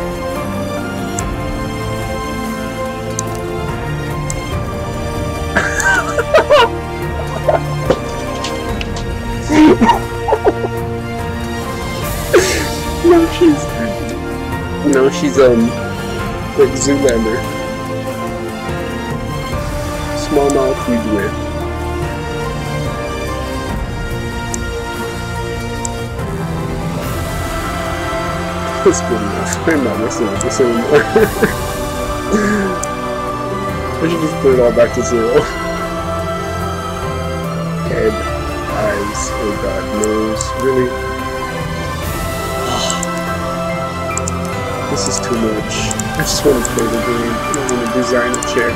No, she's like Zoolander. Small mouth, huge wit. That's good enough. I'm not messing with this anymore. I should just put it all back to 0. Head, eyes, oh god, nose, really? This is too much. I just want to play the game. I don't want to design a chair.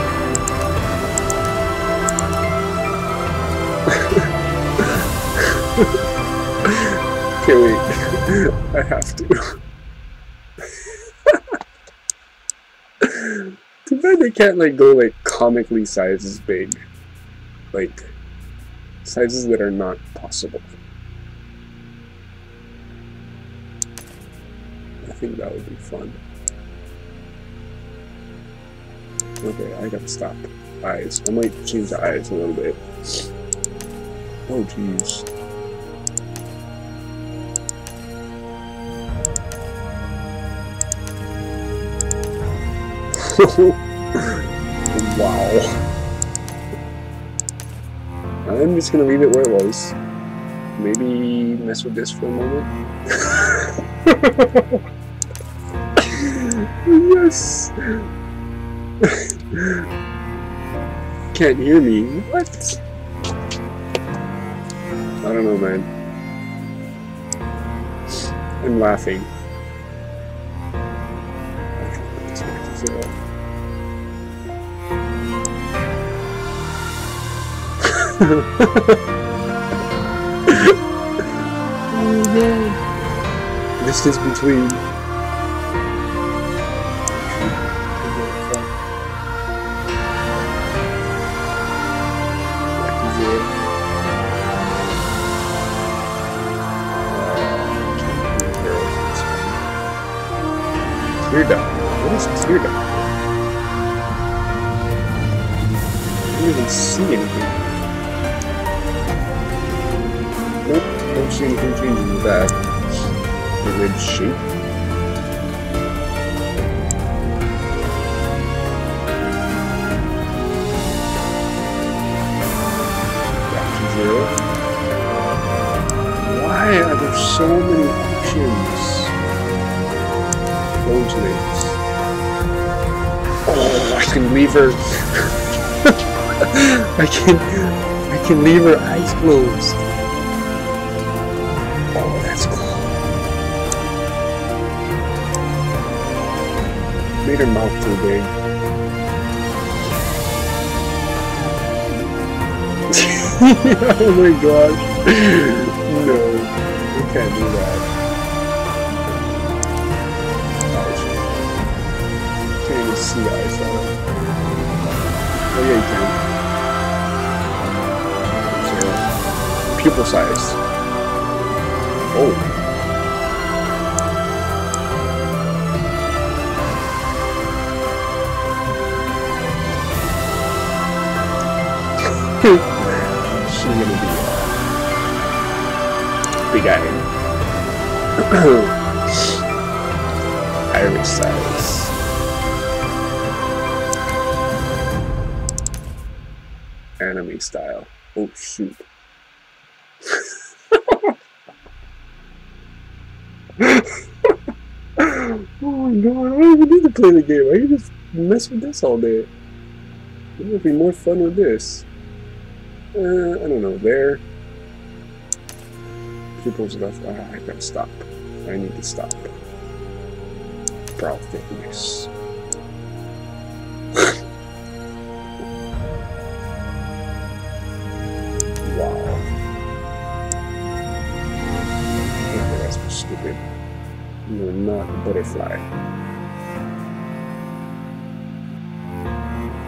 Okay, wait. I have to. Too bad they can't like go like comically sizes big. Like sizes that are not possible. I think that would be fun. Okay, I gotta stop. Eyes. I might change the eyes a little bit. Oh jeez. Wow. I'm just gonna leave it where it was. Maybe mess with this for a moment. Yes! Can't hear me. What? I don't know, man. I'm laughing. Oh no. Distance between. Tear duct. What is tear duct? I don't even see anything. Nope, don't see anything changing with that. The red shape. Back to 0. Why are there so many options? Those legs. Oh, I can leave her. I can leave her eyes closed. Oh, that's cool. Made her mouth too big. Oh my gosh. No, we can't do that. Can't even see eyes on it. Oh yeah, you can. Pupil size. Oh. She's gonna be big eye. Iris size. Anime style. Oh shoot. Oh my god, I don't even need to play the game. I can just mess with this all day. It would be more fun with this. I don't know, there. Pupils left. I gotta stop. I need to stop. Brow thickness. Wow. Okay, that's stupid. You're not a butterfly.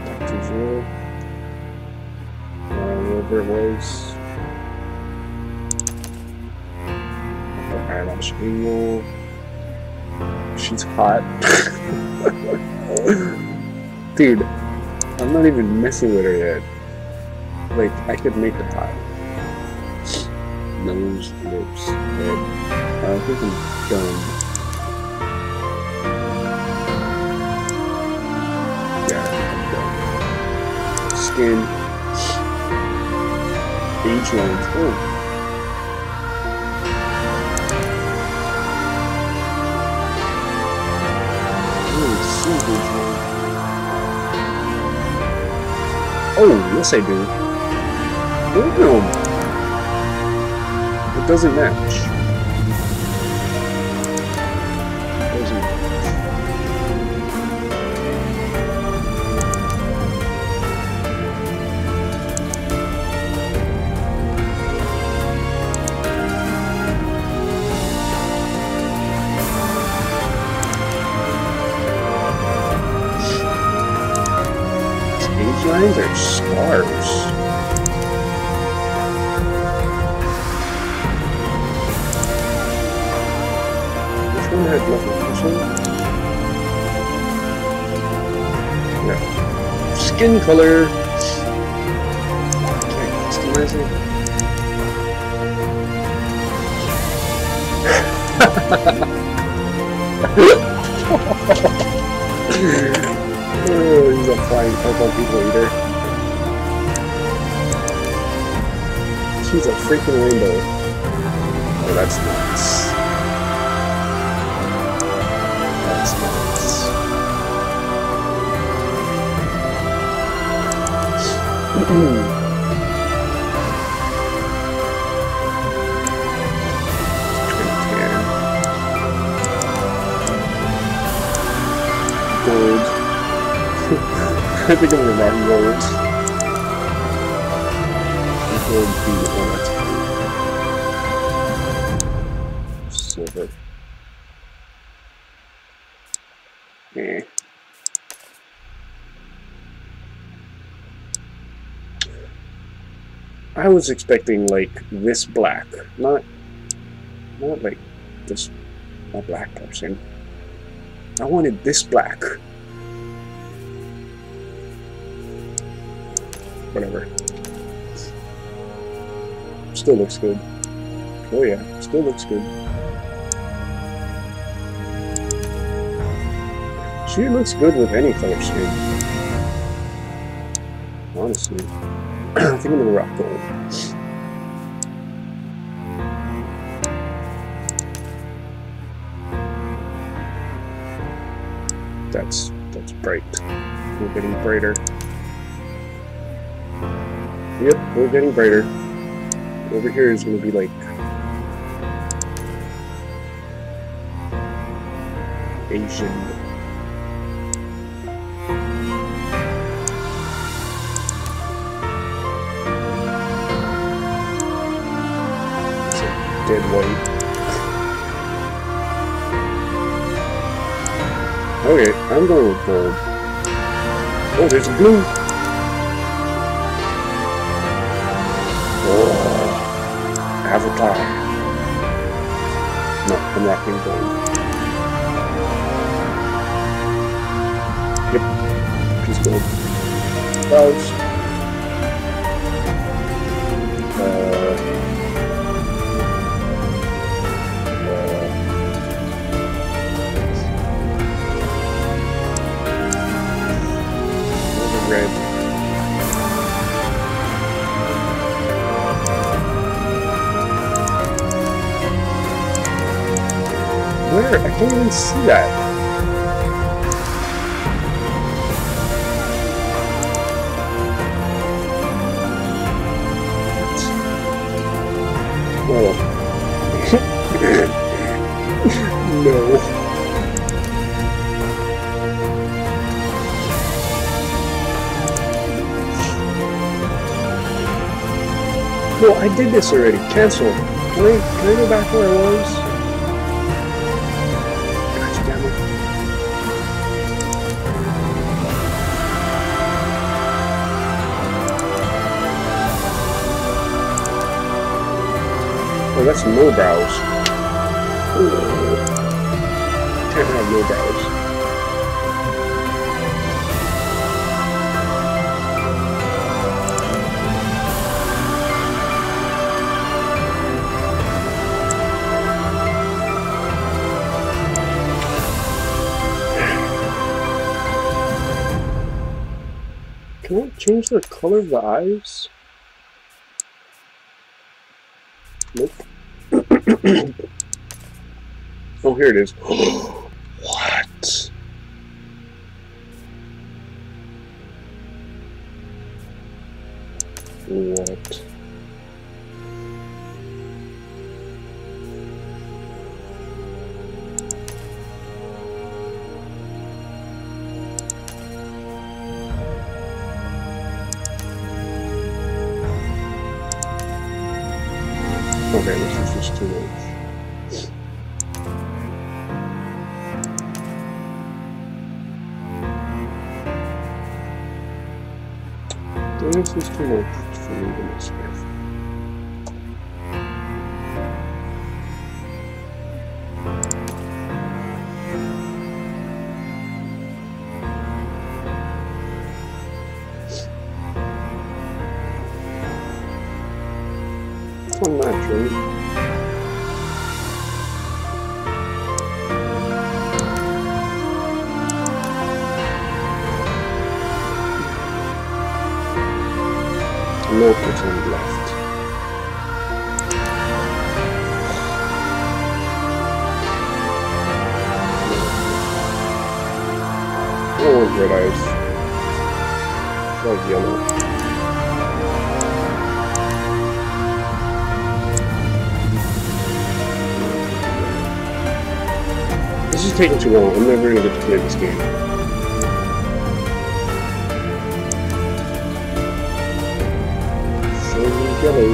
Back to 0. Wherever it was. Eyelash angle. She's hot. Dude, I'm not even messing with her yet. Like, I could make her hot. nose, lips, head. I think I'm done. Yeah, I think I'm done. Skin. Age lines. Oh. Oh, yes I do. Boom! It doesn't match. It doesn't match. Age lines are scars. No. Skin color. Can't customize it. Oh, he's a flying purple people eater. She's a freaking rainbow. Oh, that's nice. That's nice. Gold. I think I'm gonna rock gold. Gold be on it. Silver. Eh. I was expecting like this black, not like this a black person. I wanted this black. Whatever. Still looks good. Oh yeah, still looks good. She looks good with any color skin. Honestly. I think I'm gonna rock gold. That's bright. We're getting brighter. Yep, we're getting brighter. Over here is gonna be like Asian. Dead white. Okay, I'm going with gold. Oh, there's a blue. Oh, Avatar. No, I'm rocking gold. Yep, just gold. Clouds. Red. Where? I can't even see that. Oh. No. No, I did this already. Cancel. Can I go back where I was? Gosh damn it. Oh, that's no brows. Ooh. Can't have no brows. change the color of the eyes? Nope. Oh, here it is. What? What? Okay, this is just too much. This is too much for me to mess with. It's unnatural. No pretend left. I don't want red eyes. I like yellow. This is taking too long. I'm never gonna get to play this game. Yellow.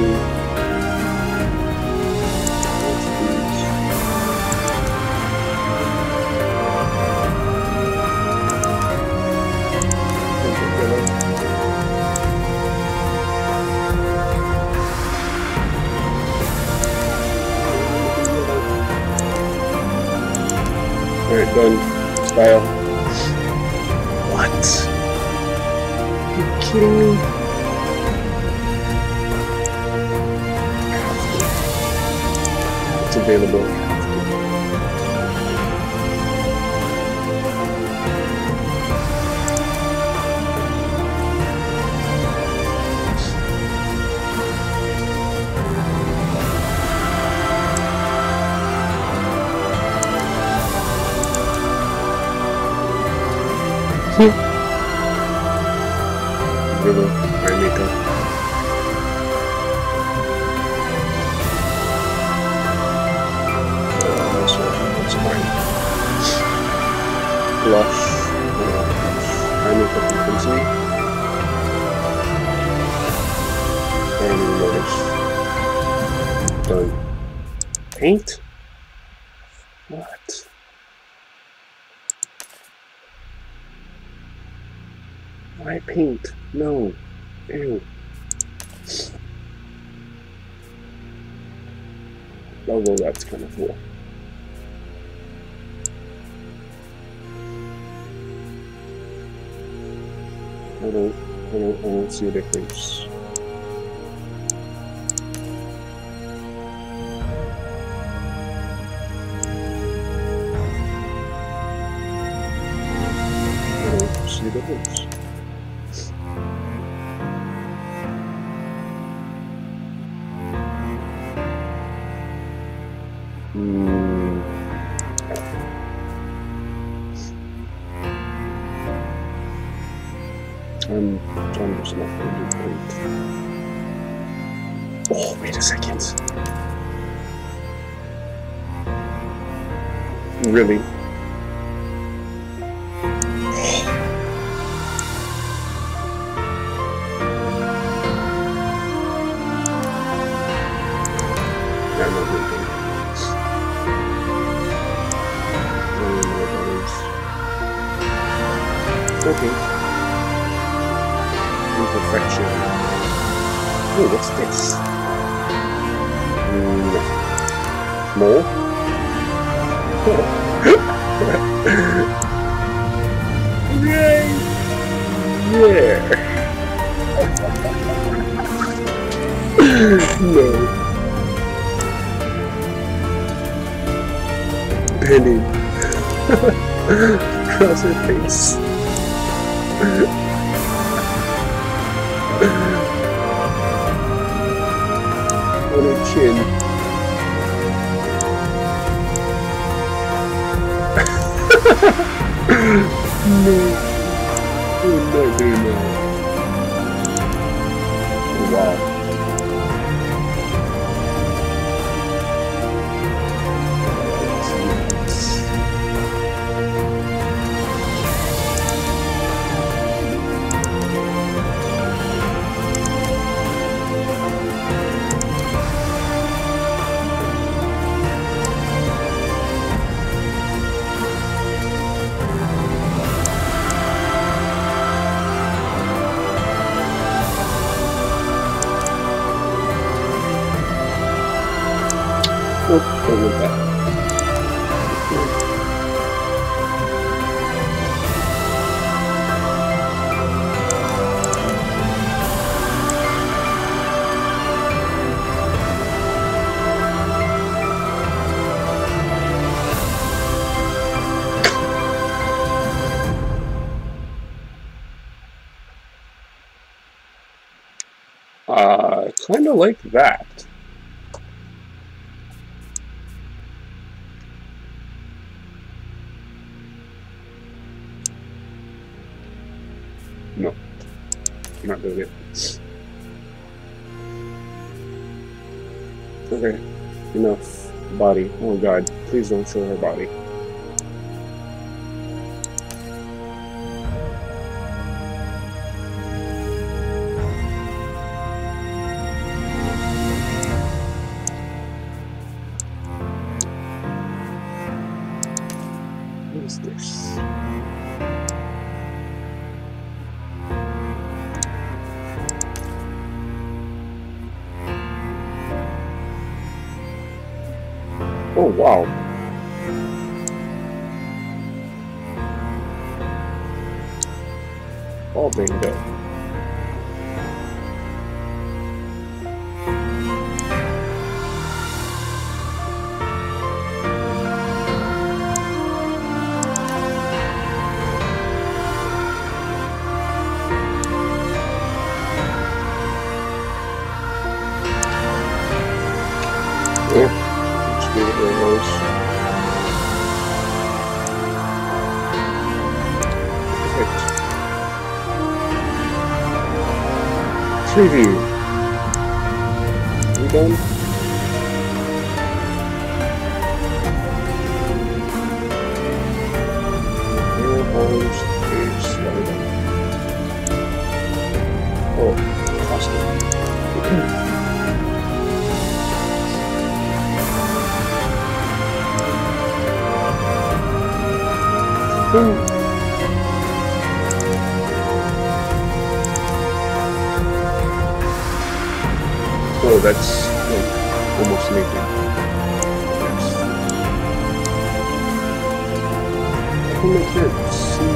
Alright, done. Style. What? Are you kidding me? Available. Really, my makeup. Blush, eye makeup intensity. I don't even notice. Done. Paint? What? Why paint? No. Ew. Although that's kind of cool. I don't see a difference. I don't see a difference. I'm just not going to do paint. Oh, wait a second. Really? Yeah, I'm not doing paint. I don't know what that is. Okay. Imperfection. Oh, what's this? More? Yay! Yeah! No. Penny. Cross her face. little chin. No. I'm not doing that. Oh, wow. Nope, don't want that. Kind of like that. No, I'm not doing it. Okay, enough. Body. Oh god, please don't show her body. What is this? Oh, wow. All banged up. Yeah, let's do it real close. Preview. You done? Oh, costume. Oh, that's like almost naked. Yes. How come I can't see?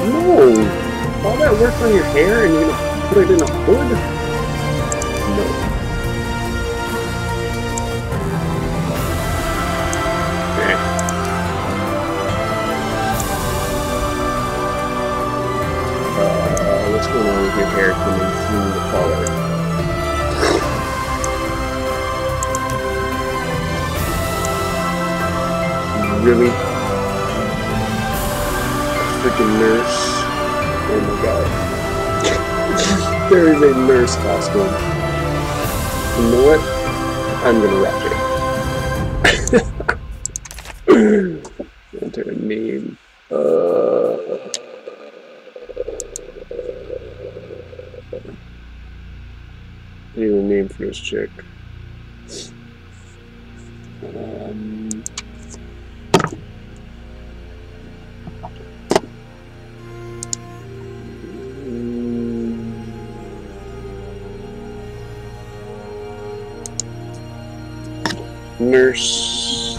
No! All that work on your hair and you're gonna put it in a hood? No. What's going on with your hair coming through the collar? Really? Freaking nurse. Oh my god. There is a nurse costume. You know what? I'm gonna rock it. Enter a name. I need a name for this chick. Nurse.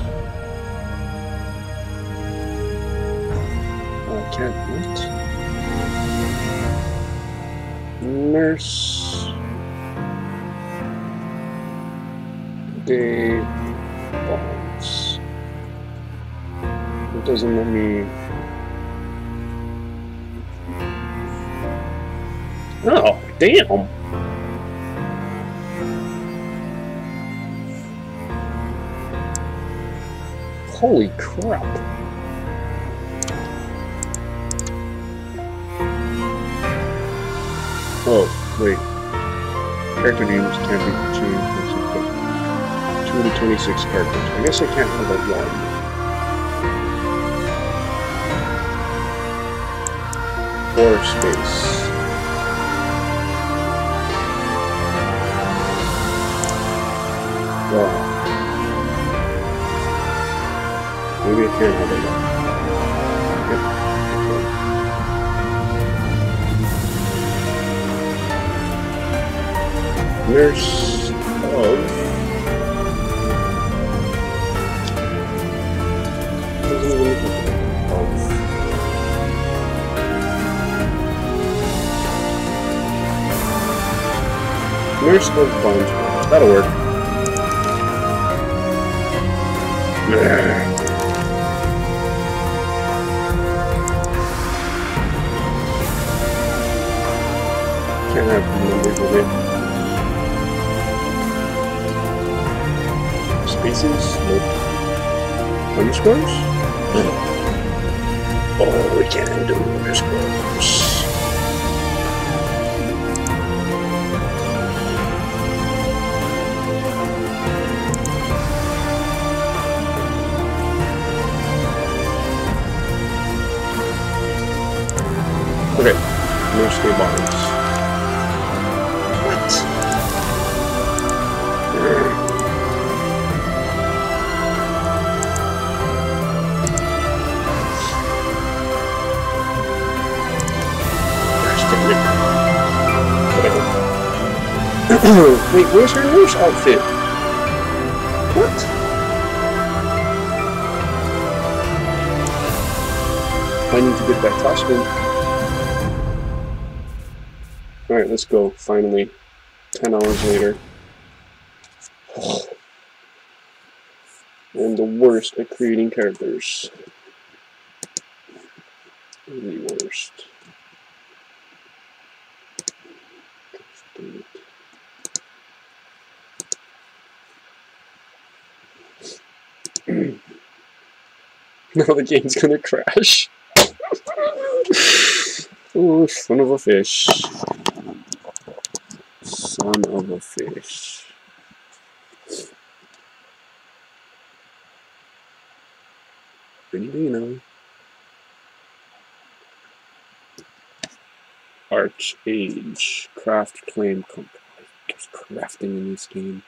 Oh, I can't. What? Nurse. bONS. doesn't let me... Oh, damn! Holy crap. Oh, wait. Character names can't be changed. 2 to 26 characters. I guess I can't have a 1. Or space. Wow. Maybe I can have a 1. Yep. Nurse of... Nurse of bONS1. That'll work. Can't have numbers with it. Spaces? Nope. Underscores? Oh, we can't do underscores. Okay, no stay bottoms. What? Whatever. Wait, where's her nurse outfit? What? I need to get that costume. Alright, let's go, finally. 10 hours later. I'm the worst at creating characters. The worst. Now the game's gonna crash. Oh, son of a fish. Son of a fish. Pretty do you know? aRCHEaGE. Craft Claim Company. There's crafting in this game.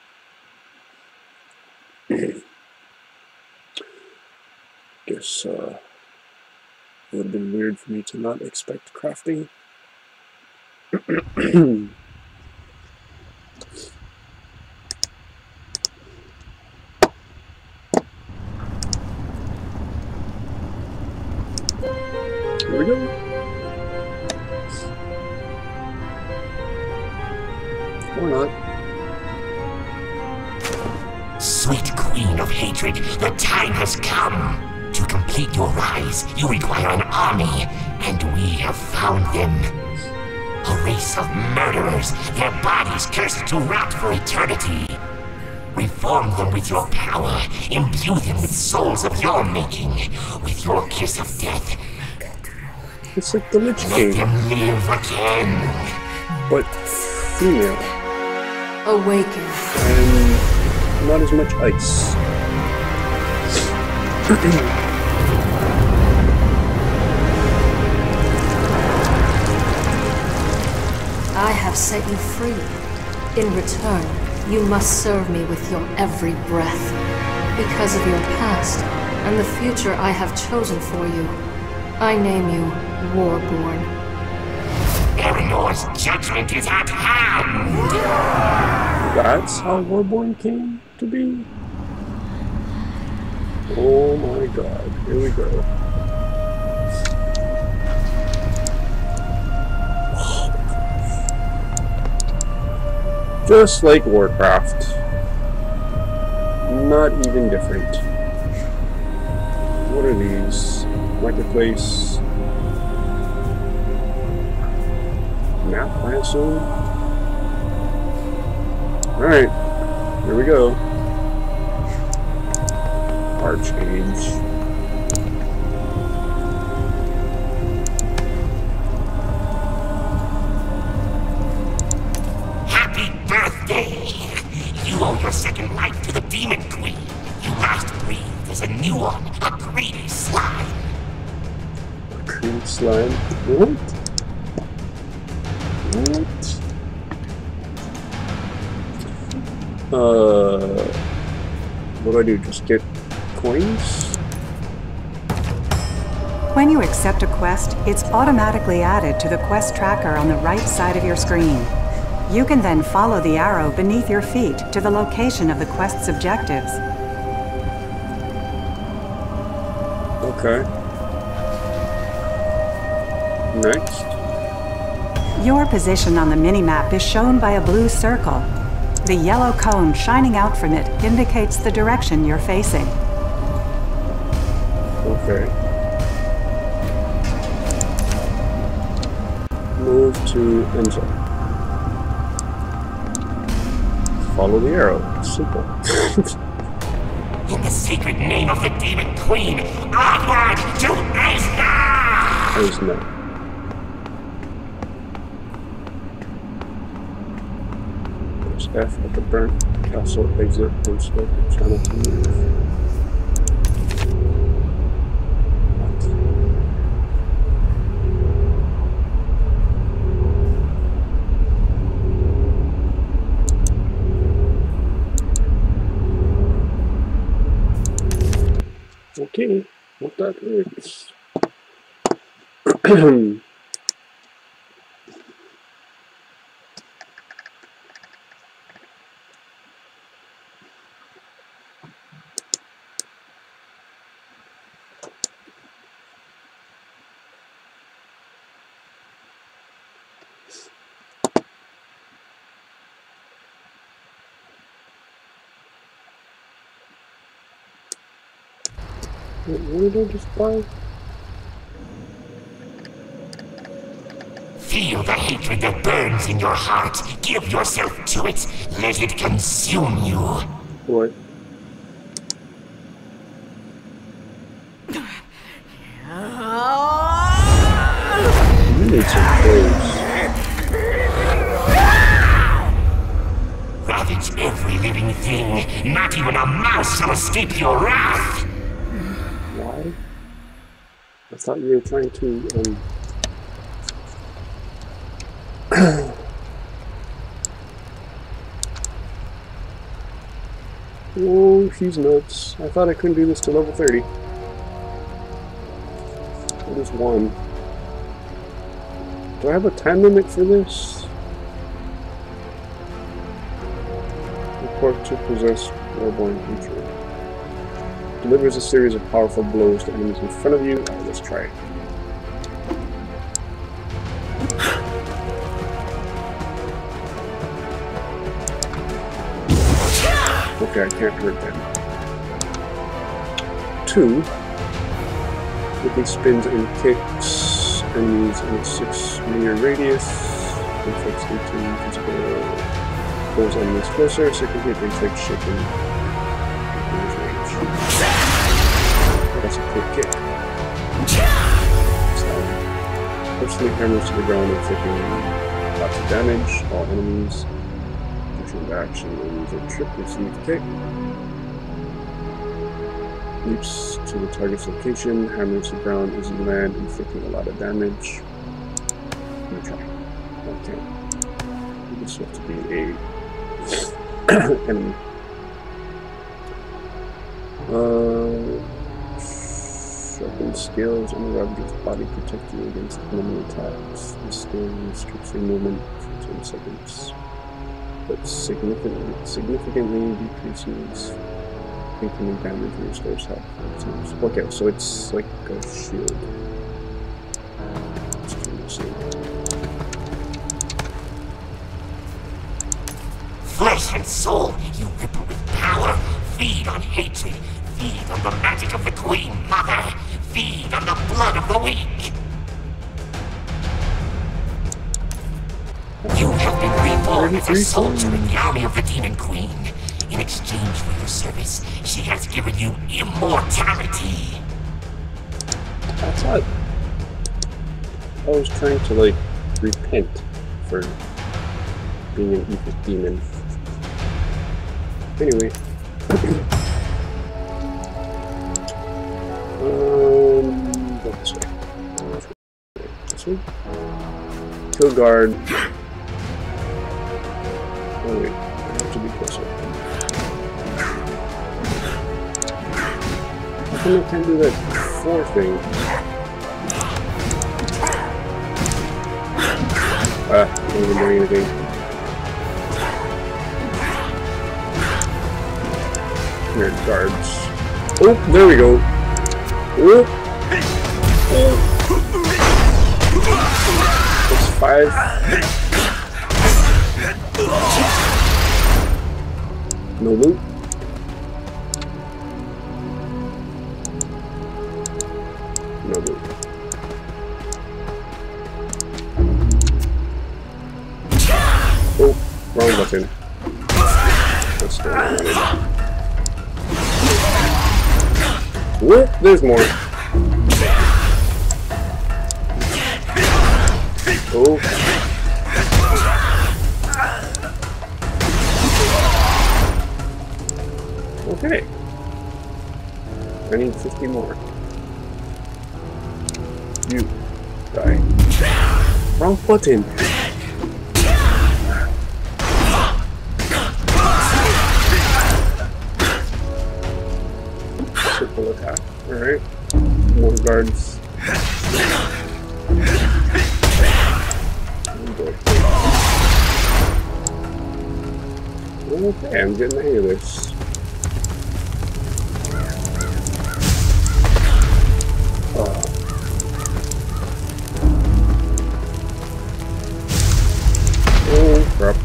Guess it would have been weird for me to not expect crafting. Here we go. Or not. Sweet Queen of Hatred, the time has come. To complete your rise, you require an army, and we have found them. A race of murderers, their bodies cursed to rot for eternity. Reform them with your power, imbue them with souls of your making, with your kiss of death. It's like the Lich Let King, them live again. but female, Awaken. and not as much ice. I have set you free. In return, you must serve me with your every breath. Because of your past, and the future I have chosen for you, I name you Warborn. Eleanor's judgment is at hand! That's how Warborn came to be? Oh my god, here we go. Just like Warcraft. Not even different. What are these? Marketplace. Map, I assume? Alright, here we go. aRCHEaGE. Happy birthday! You owe your second life to the Demon Queen. You last breathed as a new one, a greedy slime. A greedy slime? What? What? What do I do? Just get coins? When you accept a quest, it's automatically added to the quest tracker on the right side of your screen. You can then follow the arrow beneath your feet to the location of the quest's objectives. Okay. Next. Your position on the minimap is shown by a blue circle. The yellow cone shining out from it indicates the direction you're facing. Okay. Move to enter. Follow the arrow. Simple. In the sacred name of the Demon Queen, onward to Asna! Asna. F at the burnt castle exit and start the channel to move. Okay, what that is. What did I just buy? Feel the hatred that burns in your heart. Give yourself to it. Let it consume you. What? You need some clothes. Ravage every living thing. Not even a mouse will escape your wrath. Why? I thought you were trying to, Whoa, she's nuts. I thought I couldn't do this to level 30. What is 1? Do I have a time limit for this? Report to possess Warborn control. Delivers a series of powerful blows to enemies in front of you. Alright, let's try it. Okay, I can't hurt them. 2. Quickly spins and kicks enemies in a 6-meter radius. Inflicts 18 physical. Pulls enemies closer. Second hit inflicts shaking. That's a quick kick. Personally hammers to the ground, inflicting lots of damage. All enemies. Pushing action, enemies are trip, receive kick. Leaps to the target's location, hammers the ground as you land, inflicting a lot of damage. Let me try. Okay. This has to be a enemy. Sharpened scales on the ravager's body protect you against enemy attacks. This skill restricts your movement for 10 seconds, but significantly decreases incoming damage and restores health. Okay, so it's like a shield. Let's try to see. Flesh and soul, you ripple with power. Feed on hatred. Feed on the magic of the Queen Mother. blood of the weak. You have been reborn as a soldier in the army of the Demon Queen. In exchange for your service, she has given you immortality. That's odd. I was trying to, like, repent for being an evil demon. Anyway. Go this way. This way? Kill guard. Oh wait, I have to be closer. How come I can't do that 4 thing? Not even doing anything. Here, guards. Oh, there we go. Oh. Oh. That's 5. No loot. No loot. Oh, wrong button. That's the one I wanted. Whoop, there's more. Oh. Okay. I need 50 more. You die. Wrong button. Triple attack. Alright. More guards. Okay, I'm getting the hang of this. Oh, crap.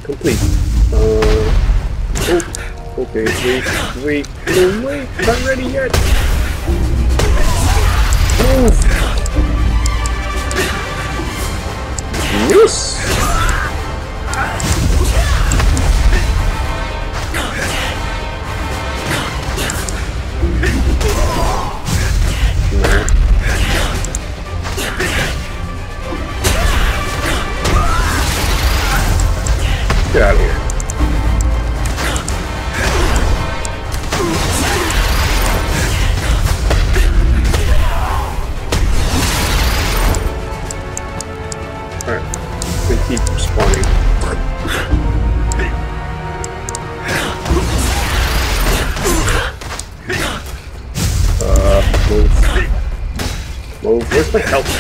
Complete. Oh, okay, wait, no, wait, not ready yet. Move. Yes. Get out of here. Alright, they keep spawning. Move. Move, where's my health?